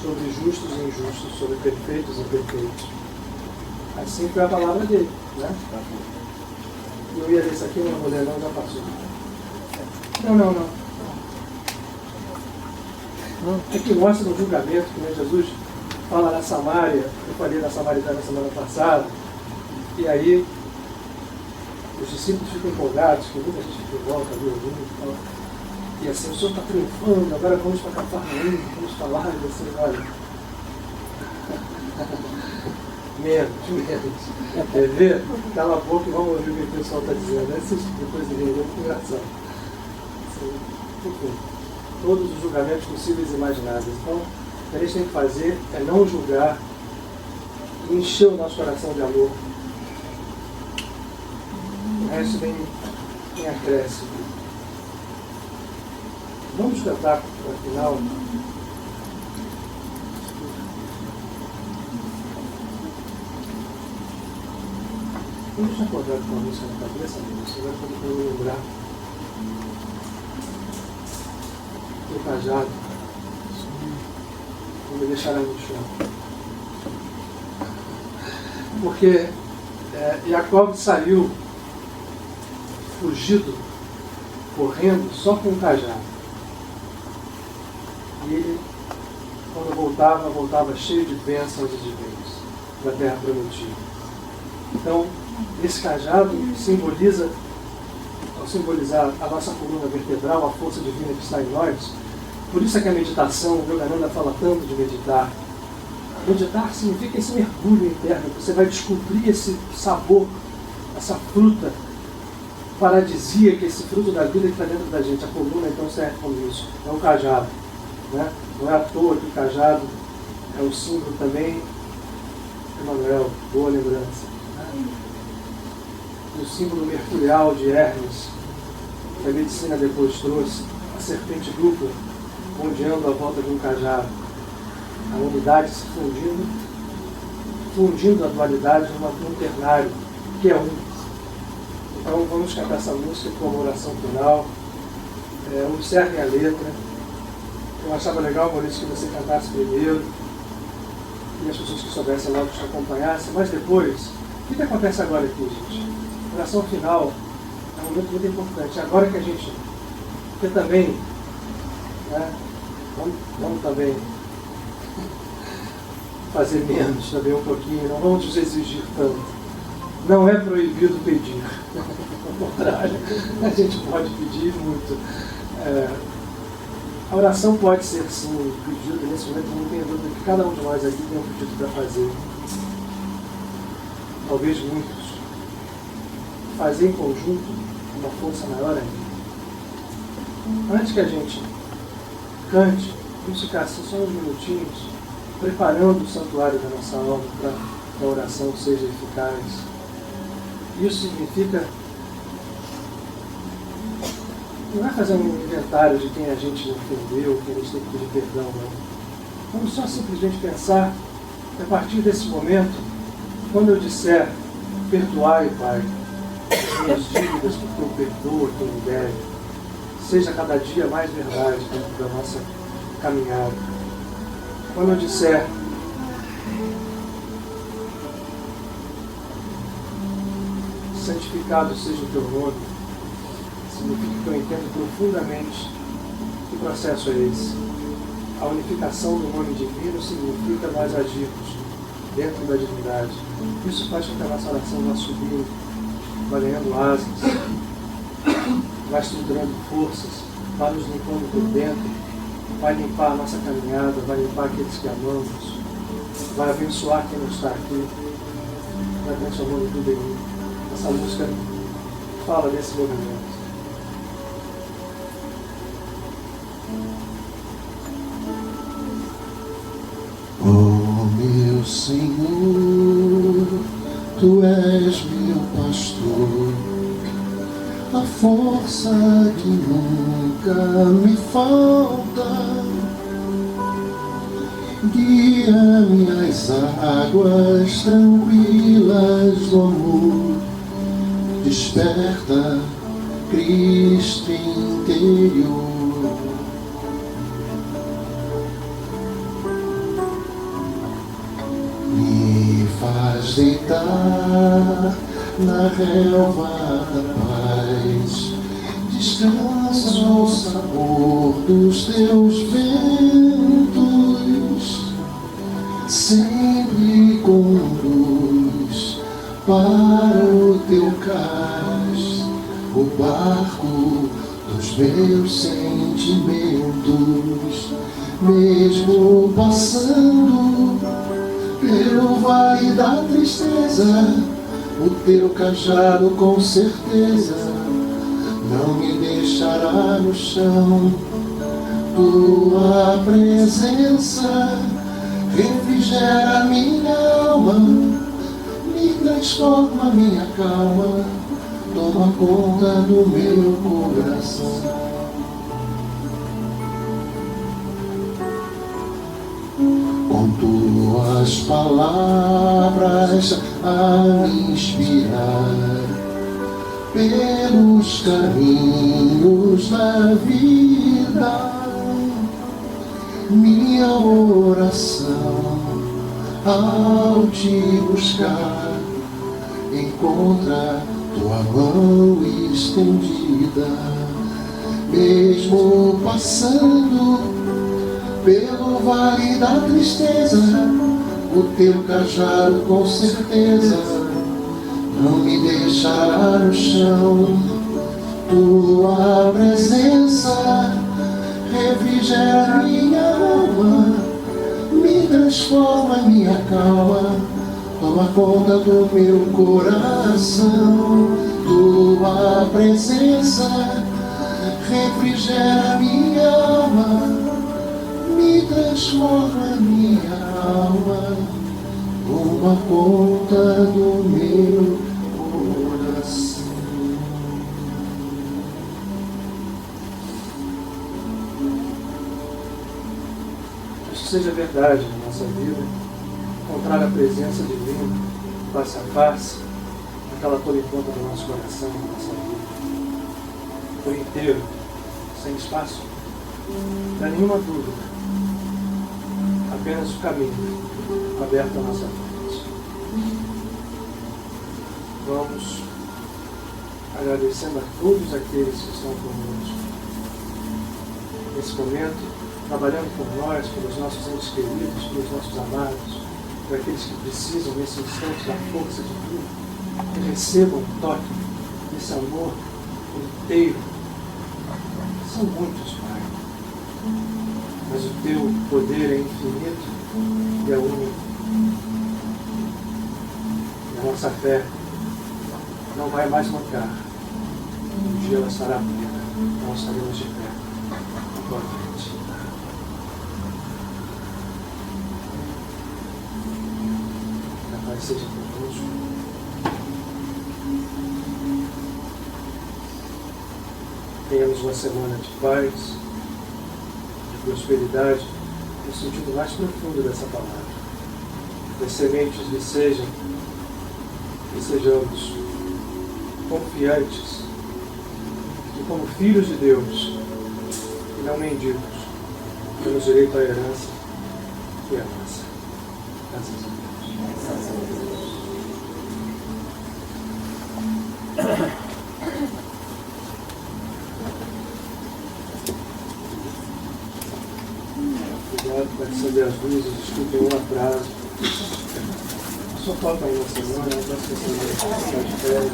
Sobre justos e injustos, sobre perfeitos e imperfeitos. Assim foi a palavra dele, né? Eu ia ler isso aqui, não vou ler, não, já passou. Não. É que mostra no julgamento que né, Jesus fala na Samária, eu falei na Samaritana semana passada, e aí os discípulos ficam empolgados, que muita gente fica em volta ali ouvindo e tal. E assim, o Senhor está triunfando, agora vamos para Cafarnaum, vamos falar, e assim, olha. menos. Quer ver? Cala a boca e vamos ouvir o que o pessoal está dizendo. Depois de rir, é muito engraçado. Enfim, todos os julgamentos possíveis e imagináveis. Então, o que a gente tem que fazer é não julgar e encher o nosso coração de amor. O resto vem em acréscimo. Vamos cantar para o final. Vamos deixar acordado com a música na cabeça, você vai poder lembrar do cajado. Vou me deixar no chão. Porque Jacob saiu fugido, correndo, só com um cajado. E ele, quando voltava cheio de bênçãos e de bens da terra prometida. Então, esse cajado simboliza, ao simbolizar a nossa coluna vertebral, a força divina que está em nós. Por isso é que a meditação, o Yogananda fala tanto de meditar. Meditar significa esse mergulho interno, você vai descobrir esse sabor, essa fruta paradisíaca, esse fruto da vida que está dentro da gente. A coluna então serve como isso, é um cajado. Né? Não é à toa que o cajado é um símbolo também, Emanuel, boa lembrança. O símbolo mercurial de Hermes, que a medicina depois trouxe, a serpente dupla, ondeando à volta de um cajado, a unidade se fundindo a dualidade num ternário, que é um. Então vamos cantar essa música com uma oração final. Observem a letra. Eu achava legal, Maurício, que você cantasse primeiro, e as pessoas que soubessem logo te acompanhassem, mas depois, o que acontece agora aqui, gente? A oração final é um momento muito importante. Agora que a gente, porque também, né, vamos também fazer menos, também um pouquinho, não vamos nos exigir tanto. Não é proibido pedir, ao contrário, a gente pode pedir muito. A oração pode ser, sim, um pedido. Nesse momento, não tenho dúvida que cada um de nós aqui tem um pedido para fazer. Talvez muitos. Fazer em conjunto uma força maior ainda. Antes que a gente cante, vamos ficar assim só uns minutinhos, preparando o santuário da nossa alma para que a oração seja eficaz. Isso significa, não é fazer um inventário de quem a gente ofendeu, quem a gente tem que pedir perdão, não. Vamos só simplesmente pensar que a partir desse momento, quando eu disser, perdoai, Pai, as minhas dívidas, porque eu perdoo quem me deve, seja cada dia mais verdade dentro da nossa caminhada. Quando eu disser, santificado seja o teu nome, significa que eu entendo profundamente que processo é esse. A unificação do nome divino significa nós agirmos dentro da divindade. Isso faz com que a nossa oração vá subindo, vá ganhando asas, vai estruturando forças, vai nos limpando por dentro, vai limpar a nossa caminhada, vai limpar aqueles que amamos, vai abençoar quem não está aqui, vai transformando tudo em um. Essa música fala desse movimento. Oh, meu Senhor, Tu és meu pastor, a força que nunca me falta. Guia-me às águas tranquilas do amor, desperta Cristo interior. Me faz deitar na relva da paz, descansa no sabor dos teus ventos, sempre conduz para o teu cais, o barco dos meus sentimentos, mesmo passando pelo vale da tristeza, o teu cajado com certeza não me deixará no chão. Tua presença refrigera minha alma, me transforma minha calma, toma conta do meu coração. Com tuas palavras a me inspirar pelos caminhos da vida, minha oração ao te buscar encontra tua mão estendida, mesmo passando pelo vale da tristeza, o teu cajado com certeza não me deixará no chão. Tua presença refrigera minha alma, me transforma minha calma, toma conta do meu coração. Tua presença refrigera minha alma, me transforma minha alma, toma conta do meu coração. Isso seja verdade na nossa vida, encontrar a presença divina face a face, aquela toma conta do nosso coração, da nossa vida, por inteiro, sem espaço para nenhuma dúvida, apenas o caminho aberto à nossa frente. Vamos agradecendo a todos aqueles que estão conosco nesse momento, trabalhando por nós, pelos nossos entes queridos, pelos nossos amados, por aqueles que precisam nesse instante da força de tudo, que recebam o toque desse amor inteiro, São muitos, Pai. Mas o teu poder é infinito e é único. E a nossa fé não vai mais mancar. Um dia ela estará plena. Nós estaremos de pé à tua frente. Que a paz seja conosco. Tenhamos uma semana de paz, de prosperidade, no sentido mais profundo dessa palavra. Que as sementes lhe sejam, que sejamos confiantes, que como filhos de Deus, e não mendigos, temos direito à herança que é nossa. Graças a Deus. Obrigado por acender as luzes, desculpem o atraso. Só falta uma semana, a próxima semana está de férias.